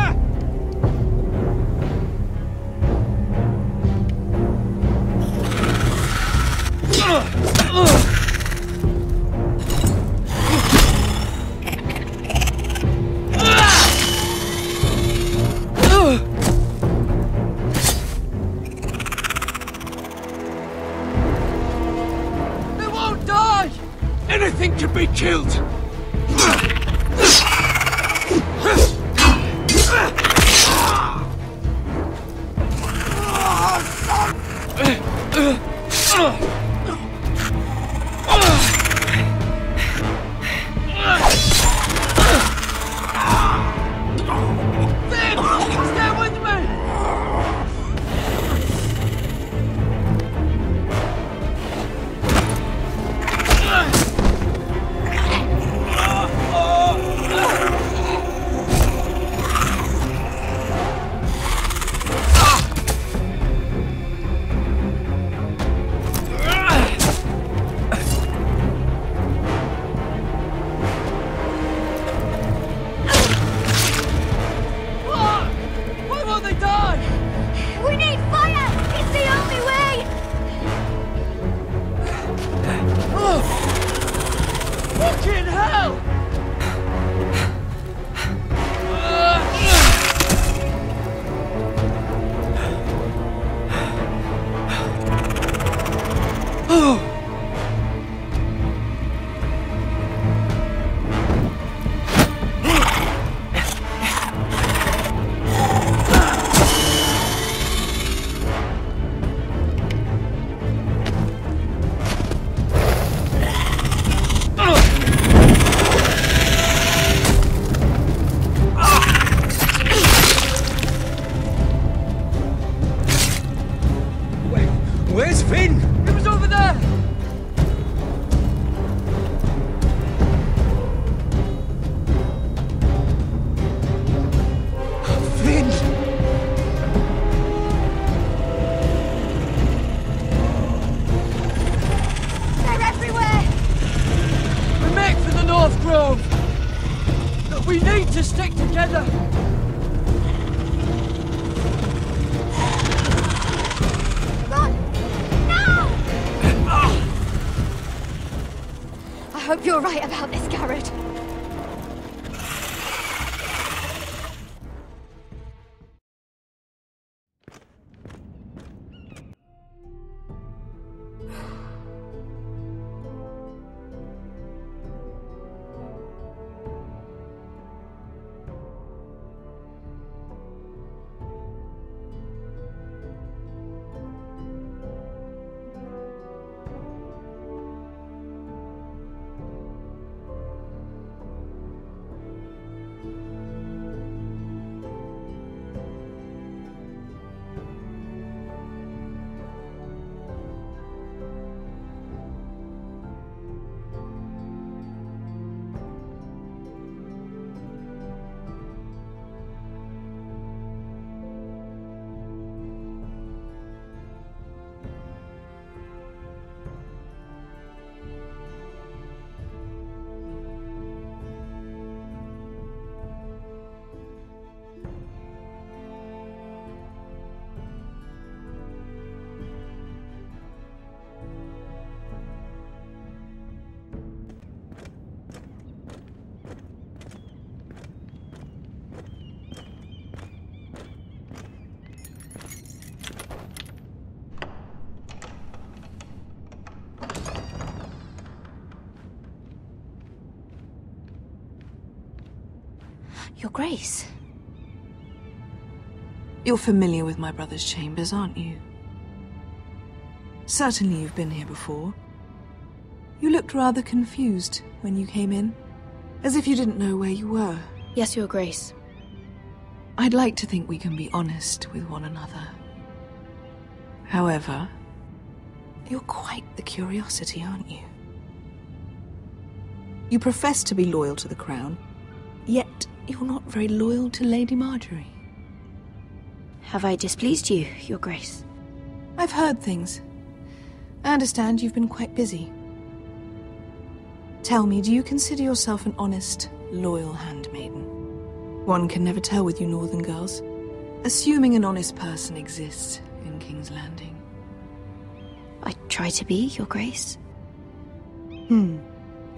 They won't die! Anything can be killed! Stay with me! Fucking hell! Where's Finn? It was over there! Finn! They're everywhere! We make for the North Grove! But we need to stick together! I hope you're right about this, Garrett. Your Grace. You're familiar with my brother's chambers, aren't you? Certainly you've been here before. You looked rather confused when you came in, as if you didn't know where you were. Yes, Your Grace. I'd like to think we can be honest with one another. However, you're quite the curiosity, aren't you? You profess to be loyal to the crown, yet you're not very loyal to Lady Marjorie. Have I displeased you, Your Grace? I've heard things. I understand you've been quite busy. Tell me, do you consider yourself an honest, loyal handmaiden? One can never tell with you northern girls. Assuming an honest person exists in King's Landing. I try to be, Your Grace.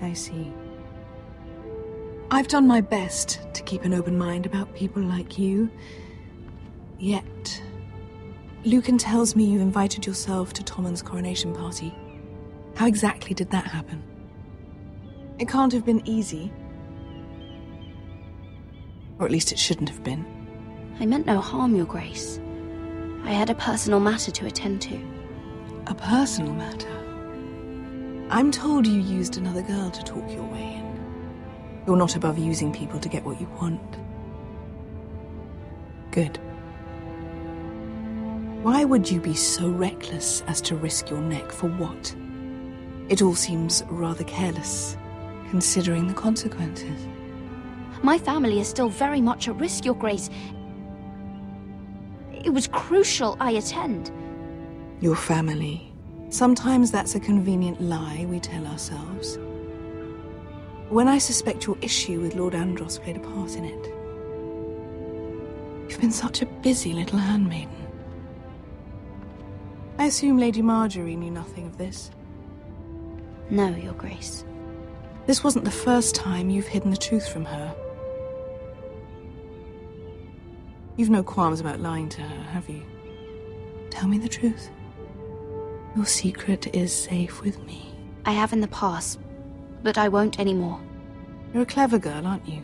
I see. I've done my best to keep an open mind about people like you. Yet, Lucan tells me you invited yourself to Tommen's coronation party. How exactly did that happen? It can't have been easy. Or at least it shouldn't have been. I meant no harm, Your Grace. I had a personal matter to attend to. A personal matter? I'm told you used another girl to talk your way in. You're not above using people to get what you want. Good. Why would you be so reckless as to risk your neck for what? It all seems rather careless, considering the consequences. My family is still very much at risk, Your Grace. It was crucial I attend. Your family. Sometimes that's a convenient lie we tell ourselves. When I suspect your issue with Lord Andros played a part in it. You've been such a busy little handmaiden. I assume Lady Marjorie knew nothing of this? No, Your Grace. This wasn't the first time you've hidden the truth from her. You've no qualms about lying to her, have you? Tell me the truth. Your secret is safe with me. I have in the past, but I won't anymore. You're a clever girl, aren't you?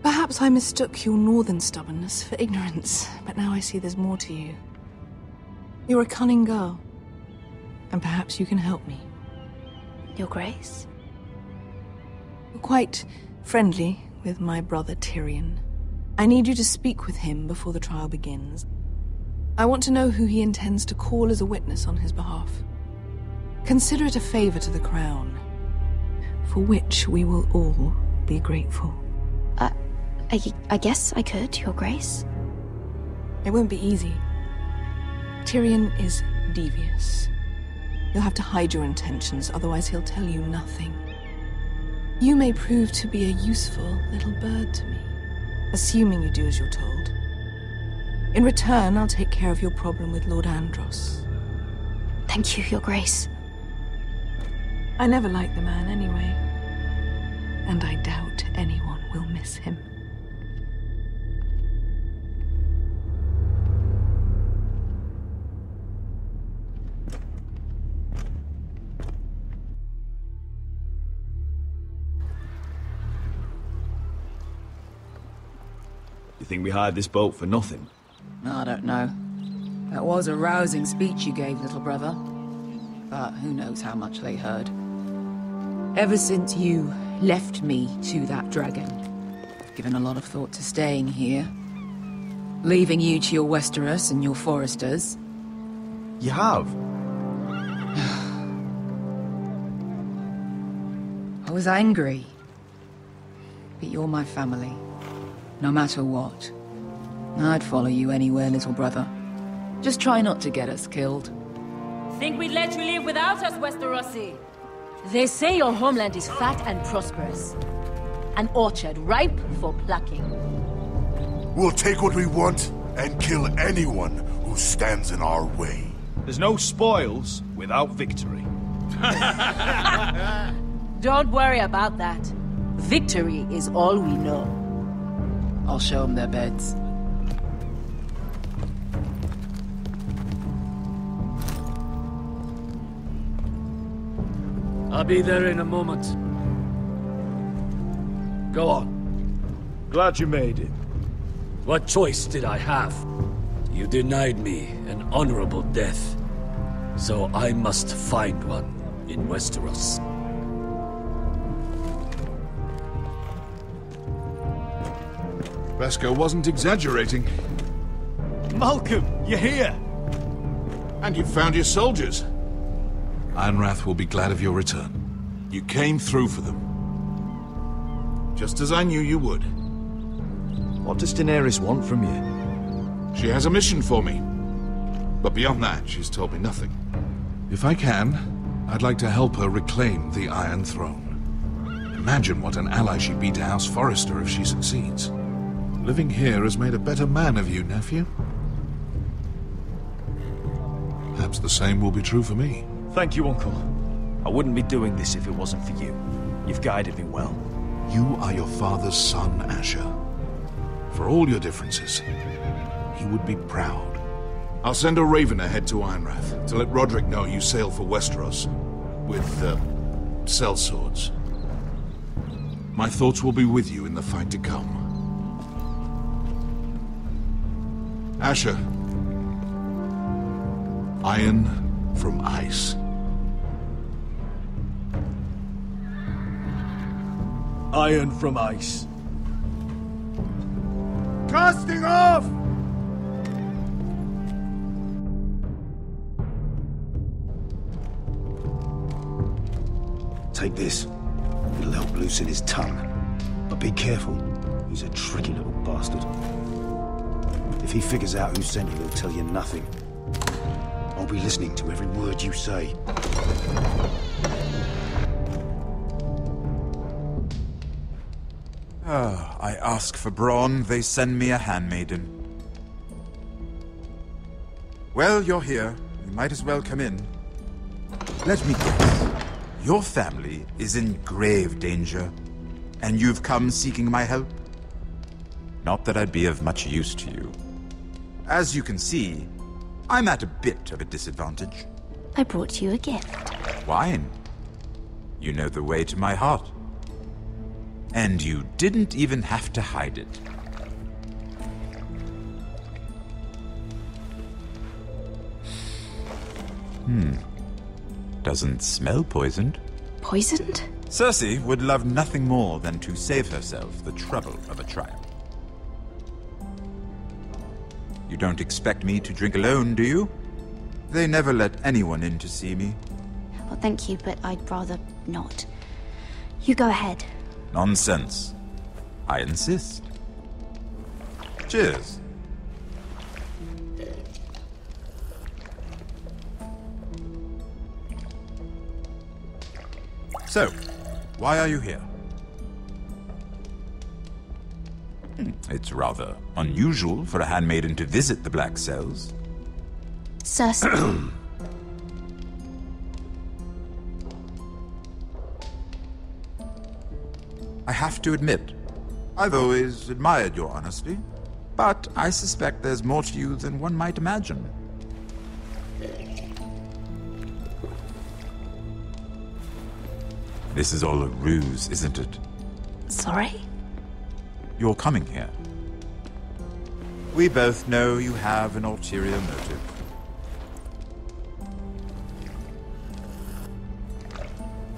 Perhaps I mistook your northern stubbornness for ignorance, but now I see there's more to you. You're a cunning girl, and perhaps you can help me. Your Grace? You're quite friendly with my brother Tyrion. I need you to speak with him before the trial begins. I want to know who he intends to call as a witness on his behalf. Consider it a favor to the crown, for which we will all be grateful. I guess I could, Your Grace. It won't be easy. Tyrion is devious. You'll have to hide your intentions, otherwise he'll tell you nothing. You may prove to be a useful little bird to me, assuming you do as you're told. In return, I'll take care of your problem with Lord Andros. Thank you, Your Grace. I never liked the man anyway, and I doubt anyone will miss him. You think we hired this boat for nothing? I don't know. That was a rousing speech you gave, little brother. But who knows how much they heard. Ever since you left me to that dragon, I've given a lot of thought to staying here. Leaving you to your Westeros and your foresters. You have? I was angry. But you're my family. No matter what. I'd follow you anywhere, little brother. Just try not to get us killed. Think we'd let you live without us, Westerosi? They say your homeland is fat and prosperous. An orchard ripe for plucking. We'll take what we want and kill anyone who stands in our way. There's no spoils without victory. Don't worry about that. Victory is all we know. I'll show them their beds. I'll be there in a moment. Go on. Glad you made it. What choice did I have? You denied me an honorable death. So I must find one in Westeros. Beskar wasn't exaggerating. Malcolm, you're here! And you found your soldiers. Ironrath will be glad of your return. You came through for them. Just as I knew you would. What does Daenerys want from you? She has a mission for me. But beyond that, she's told me nothing. If I can, I'd like to help her reclaim the Iron Throne. Imagine what an ally she'd be to House Forrester if she succeeds. Living here has made a better man of you, nephew. Perhaps the same will be true for me. Thank you, Uncle. I wouldn't be doing this if it wasn't for you. You've guided me well. You are your father's son, Asher. For all your differences, he would be proud. I'll send a raven ahead to Ironrath to let Roderick know you sail for Westeros with, sellswords. My thoughts will be with you in the fight to come. Asher. Iron from ice. Iron from ice. Casting off! Take this. It'll help loosen his tongue. But be careful. He's a tricky little bastard. If he figures out who sent you, he'll tell you nothing. I'll be listening to every word you say. I ask for brawn, they send me a handmaiden. Well, you're here. You might as well come in. Let me guess. Your family is in grave danger, and you've come seeking my help? Not that I'd be of much use to you. As you can see, I'm at a bit of a disadvantage. I brought you a gift. Wine. You know the way to my heart. And you didn't even have to hide it. Doesn't smell poisoned. Poisoned? Cersei would love nothing more than to save herself the trouble of a trial. You don't expect me to drink alone, do you? They never let anyone in to see me. Well, thank you, but I'd rather not. You go ahead. Nonsense. I insist. Cheers. So, why are you here? It's rather unusual for a handmaiden to visit the Black Cells. Cersei. I have to admit, I've always admired your honesty, but I suspect there's more to you than one might imagine. This is all a ruse, isn't it? Sorry? You're coming here. We both know you have an ulterior motive.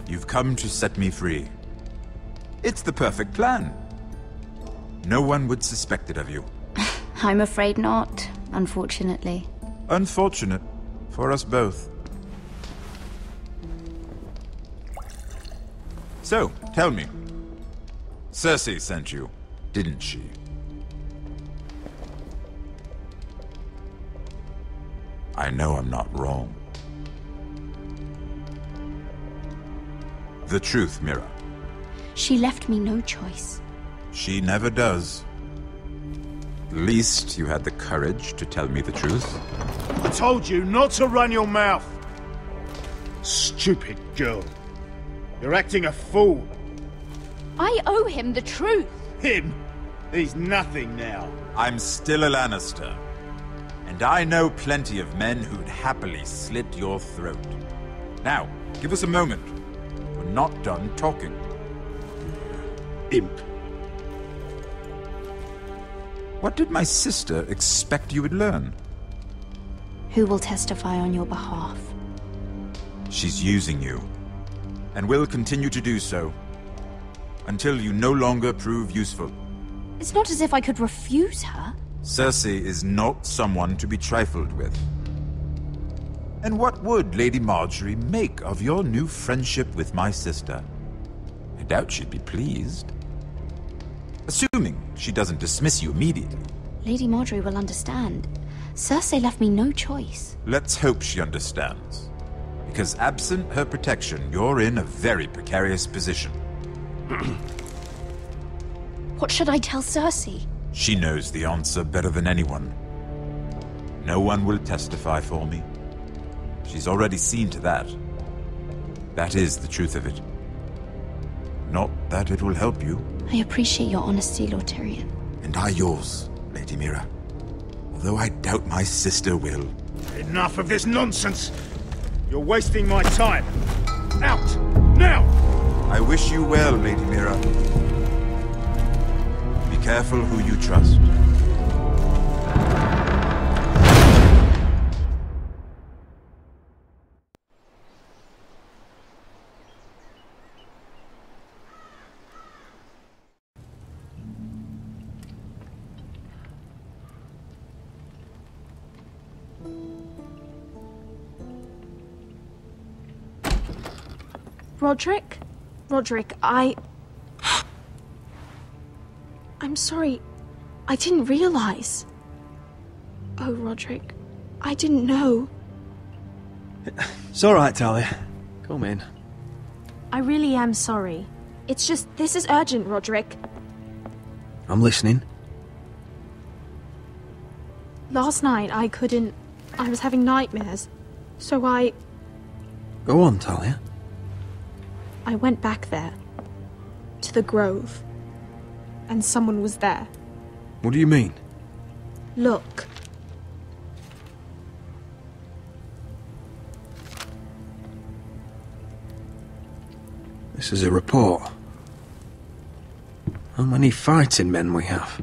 You've come to set me free. It's the perfect plan. No one would suspect it of you. I'm afraid not, unfortunately. Unfortunate for us both. So, tell me. Cersei sent you, didn't she? I know I'm not wrong. The truth, Mira. She left me no choice. She never does. At least you had the courage to tell me the truth. I told you not to run your mouth. Stupid girl. You're acting a fool. I owe him the truth. Him? He's nothing now. I'm still a Lannister. And I know plenty of men who'd happily slit your throat. Now, give us a moment. We're not done talking. Imp. What did my sister expect you would learn? Who will testify on your behalf? She's using you. And will continue to do so. Until you no longer prove useful. It's not as if I could refuse her. Cersei is not someone to be trifled with. And what would Lady Marjorie make of your new friendship with my sister? I doubt she'd be pleased. Assuming she doesn't dismiss you immediately. Lady Marjorie will understand. Cersei left me no choice. Let's hope she understands. Because absent her protection, you're in a very precarious position. What should I tell Cersei? She knows the answer better than anyone. No one will testify for me. She's already seen to that. That is the truth of it. Not that it will help you. I appreciate your honesty, Lord Tyrion. And I yours, Lady Mira. Although I doubt my sister will. Enough of this nonsense! You're wasting my time! Out! Now! I wish you well, Lady Mira. Be careful who you trust. Roderick? Roderick, I'm sorry. I didn't realize. Oh, Roderick, I didn't know. It's alright, Talia. Come in. I really am sorry. It's just, this is urgent, Roderick. I'm listening. Last night, I was having nightmares. So Go on, Talia. I went back there, to the grove, and someone was there. What do you mean? Look. This is a report. How many fighting men we have?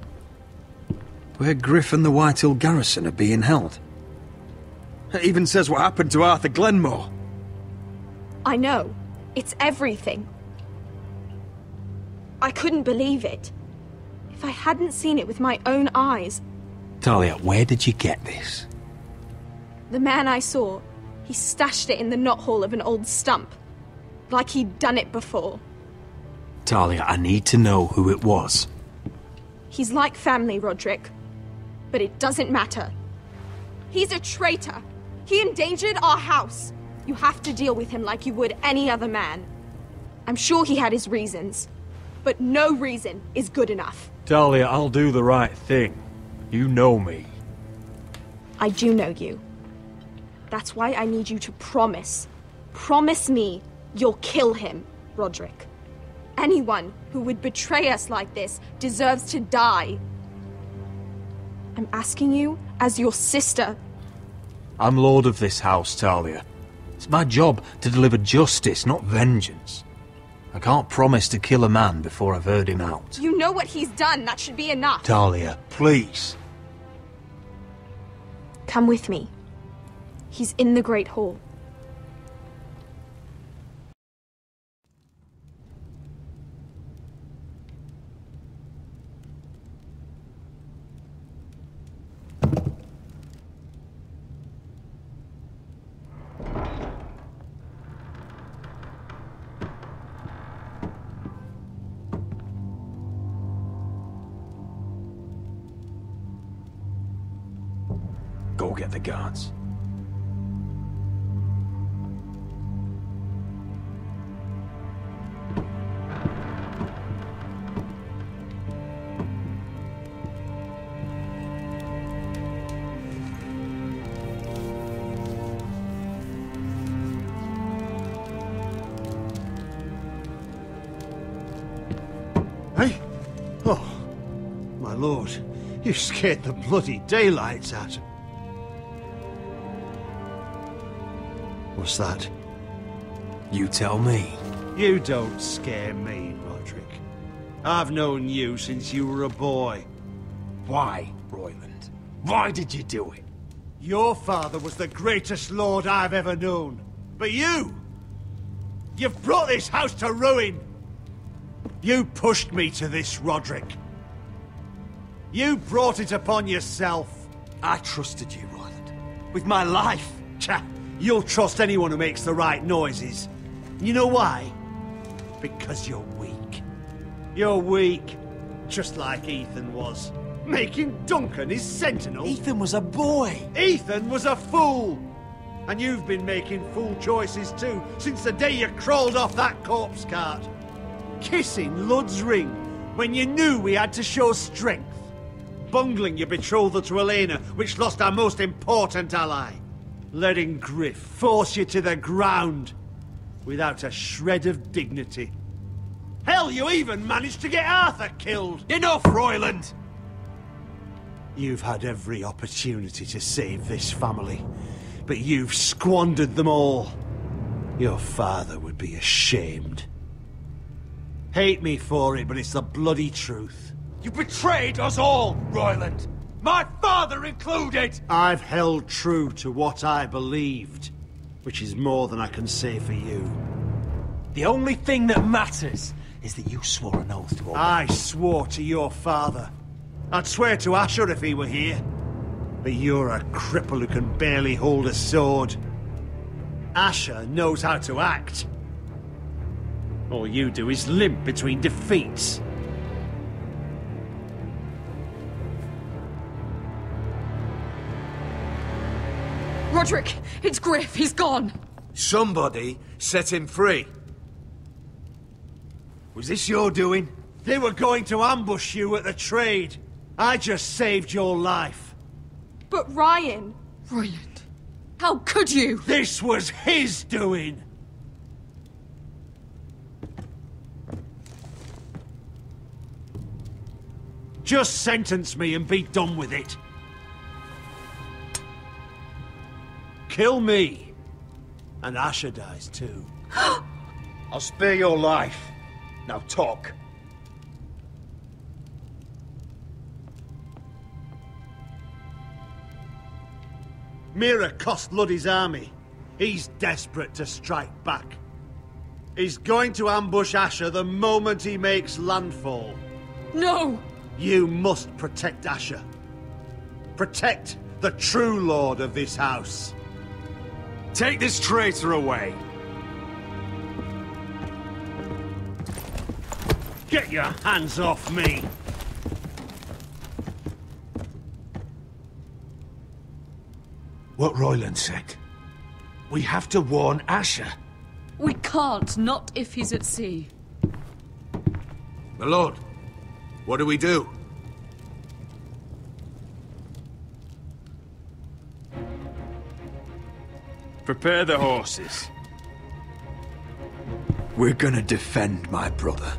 Where Griff and the Whitehill garrison are being held. It even says what happened to Arthur Glenmore. I know. It's everything. I couldn't believe it. If I hadn't seen it with my own eyes... Talia, where did you get this? The man I saw, he stashed it in the knothole of an old stump. Like he'd done it before. Talia, I need to know who it was. He's like family, Roderick. But it doesn't matter. He's a traitor. He endangered our house. You have to deal with him like you would any other man. I'm sure he had his reasons. But no reason is good enough. Talia, I'll do the right thing. You know me. I do know you. That's why I need you to promise. Promise me you'll kill him, Roderick. Anyone who would betray us like this deserves to die. I'm asking you as your sister. I'm lord of this house, Talia. It's my job to deliver justice, not vengeance. I can't promise to kill a man before I've heard him out. You know what he's done. That should be enough. Talia, please. Come with me. He's in the Great Hall. Go get the guards. Hey? Oh, my lord, you scared the bloody daylights out. What's that? You tell me. You don't scare me, Roderick. I've known you since you were a boy. Why, Royland? Why did you do it? Your father was the greatest lord I've ever known. But you've brought this house to ruin. You pushed me to this, Roderick. You brought it upon yourself. I trusted you, Royland. With my life. Cha! You'll trust anyone who makes the right noises. You know why? Because you're weak. You're weak. Just like Ethan was. Making Duncan his sentinel. Ethan was a boy. Ethan was a fool. And you've been making fool choices too, since the day you crawled off that corpse cart. Kissing Lud's ring, when you knew we had to show strength. Bungling your betrothal to Elena, which lost our most important ally. Letting Griff force you to the ground, without a shred of dignity. Hell, you even managed to get Arthur killed! Enough, Royland! You've had every opportunity to save this family, but you've squandered them all. Your father would be ashamed. Hate me for it, but it's the bloody truth. You betrayed us all, Royland! My father included! I've held true to what I believed, which is more than I can say for you. The only thing that matters is that you swore an oath to obey. I swore to your father. I'd swear to Asher if he were here. But you're a cripple who can barely hold a sword. Asher knows how to act. All you do is limp between defeats. Roderick, it's Griff. He's gone. Somebody set him free. Was this your doing? They were going to ambush you at the trade. I just saved your life. But Ryan... Royland, how could you? This was his doing. Just sentence me and be done with it. Kill me. And Asher dies too. I'll spare your life. Now talk. Mira cost Luddy's army. He's desperate to strike back. He's going to ambush Asher the moment he makes landfall. No! You must protect Asher. Protect the true lord of this house. Take this traitor away. Get your hands off me! What Royland said. We have to warn Asher. We can't, not if he's at sea. My lord, what do we do? Prepare the horses. We're gonna defend my brother.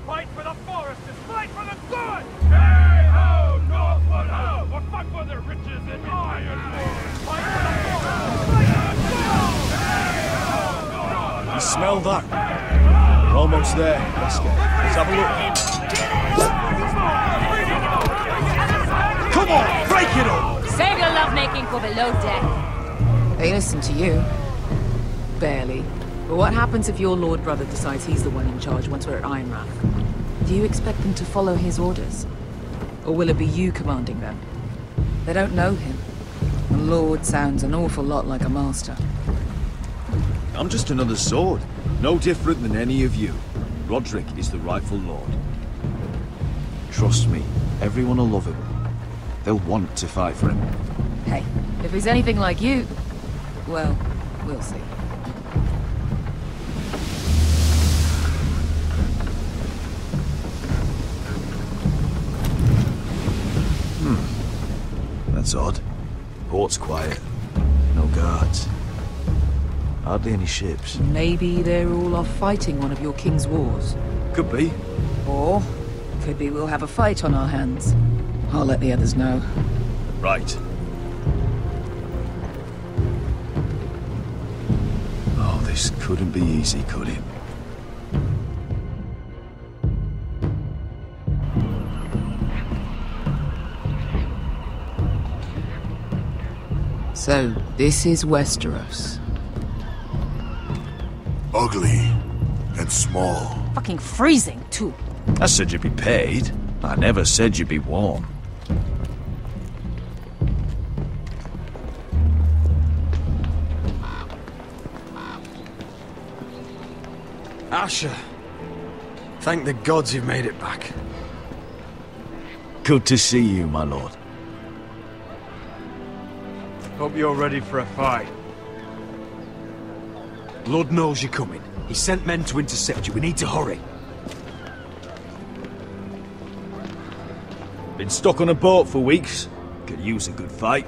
Fight for the foresters! Fight for the good! Hey ho, Northwood ho! Or fight for their riches and ironwood! Fight for the foresters! Fight for the good! Hey ho, You smell that? We're almost there, Wesker. Let's have a look. Come on, break it up! Save your lovemaking for below deck. They listen to you. Barely. But what happens if your lord brother decides he's the one in charge once we're at Ironrath? Do you expect them to follow his orders? Or will it be you commanding them? They don't know him. A lord sounds an awful lot like a master. I'm just another sword. No different than any of you. Roderick is the rightful lord. Trust me, everyone will love him. They'll want to fight for him. Hey, if he's anything like you, well, we'll see. That's odd. Port's quiet. No guards. Hardly any ships. Maybe they're all off fighting one of your king's wars. Could be. Or, could be we'll have a fight on our hands. I'll let the others know. Right. Oh, this couldn't be easy, could it? So, this is Westeros. Ugly and small. Fucking freezing, too. I said you'd be paid. I never said you'd be warm. Asher. Thank the gods you've made it back. Good to see you, my lord. Hope you're ready for a fight. Blood knows you're coming. He sent men to intercept you. We need to hurry. Been stuck on a boat for weeks. Could use a good fight.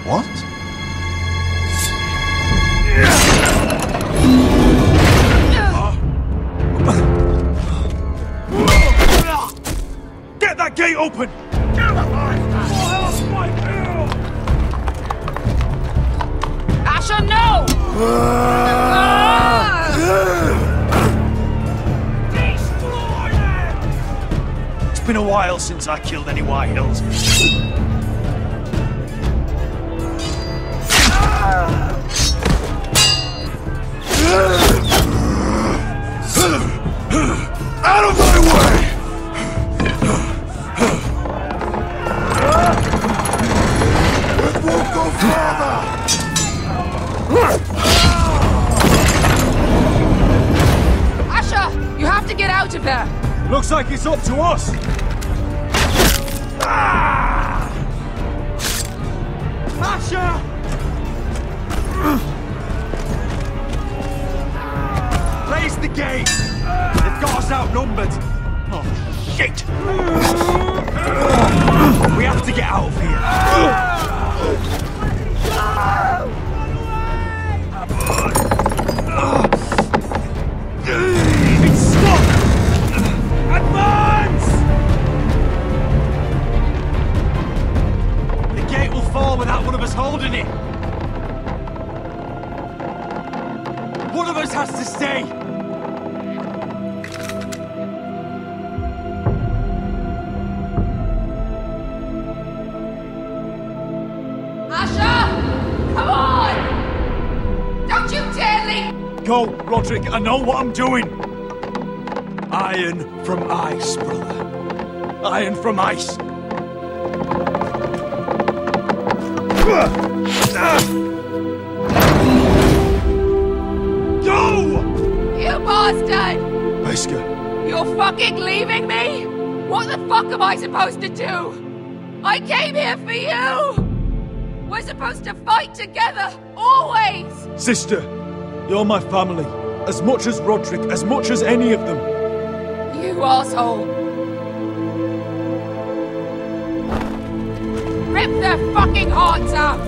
What? Get that gate open! Asher, no! It's been a while since I killed any White Hills. Out of my way! It won't go further! Asher, you have to get out of there! Looks like it's up to us! Asher! Raise out of here! It's stuck! Advance! The gate will fall without one of us holding it. One of us has to stay. Go, Roderick, I know what I'm doing! Iron from ice, brother. Iron from ice. Go! You bastard! Wesker. You're fucking leaving me? What the fuck am I supposed to do? I came here for you! We're supposed to fight together, always! Sister, you're my family. As much as Roderick, as much as any of them. You asshole! Rip their fucking hearts out!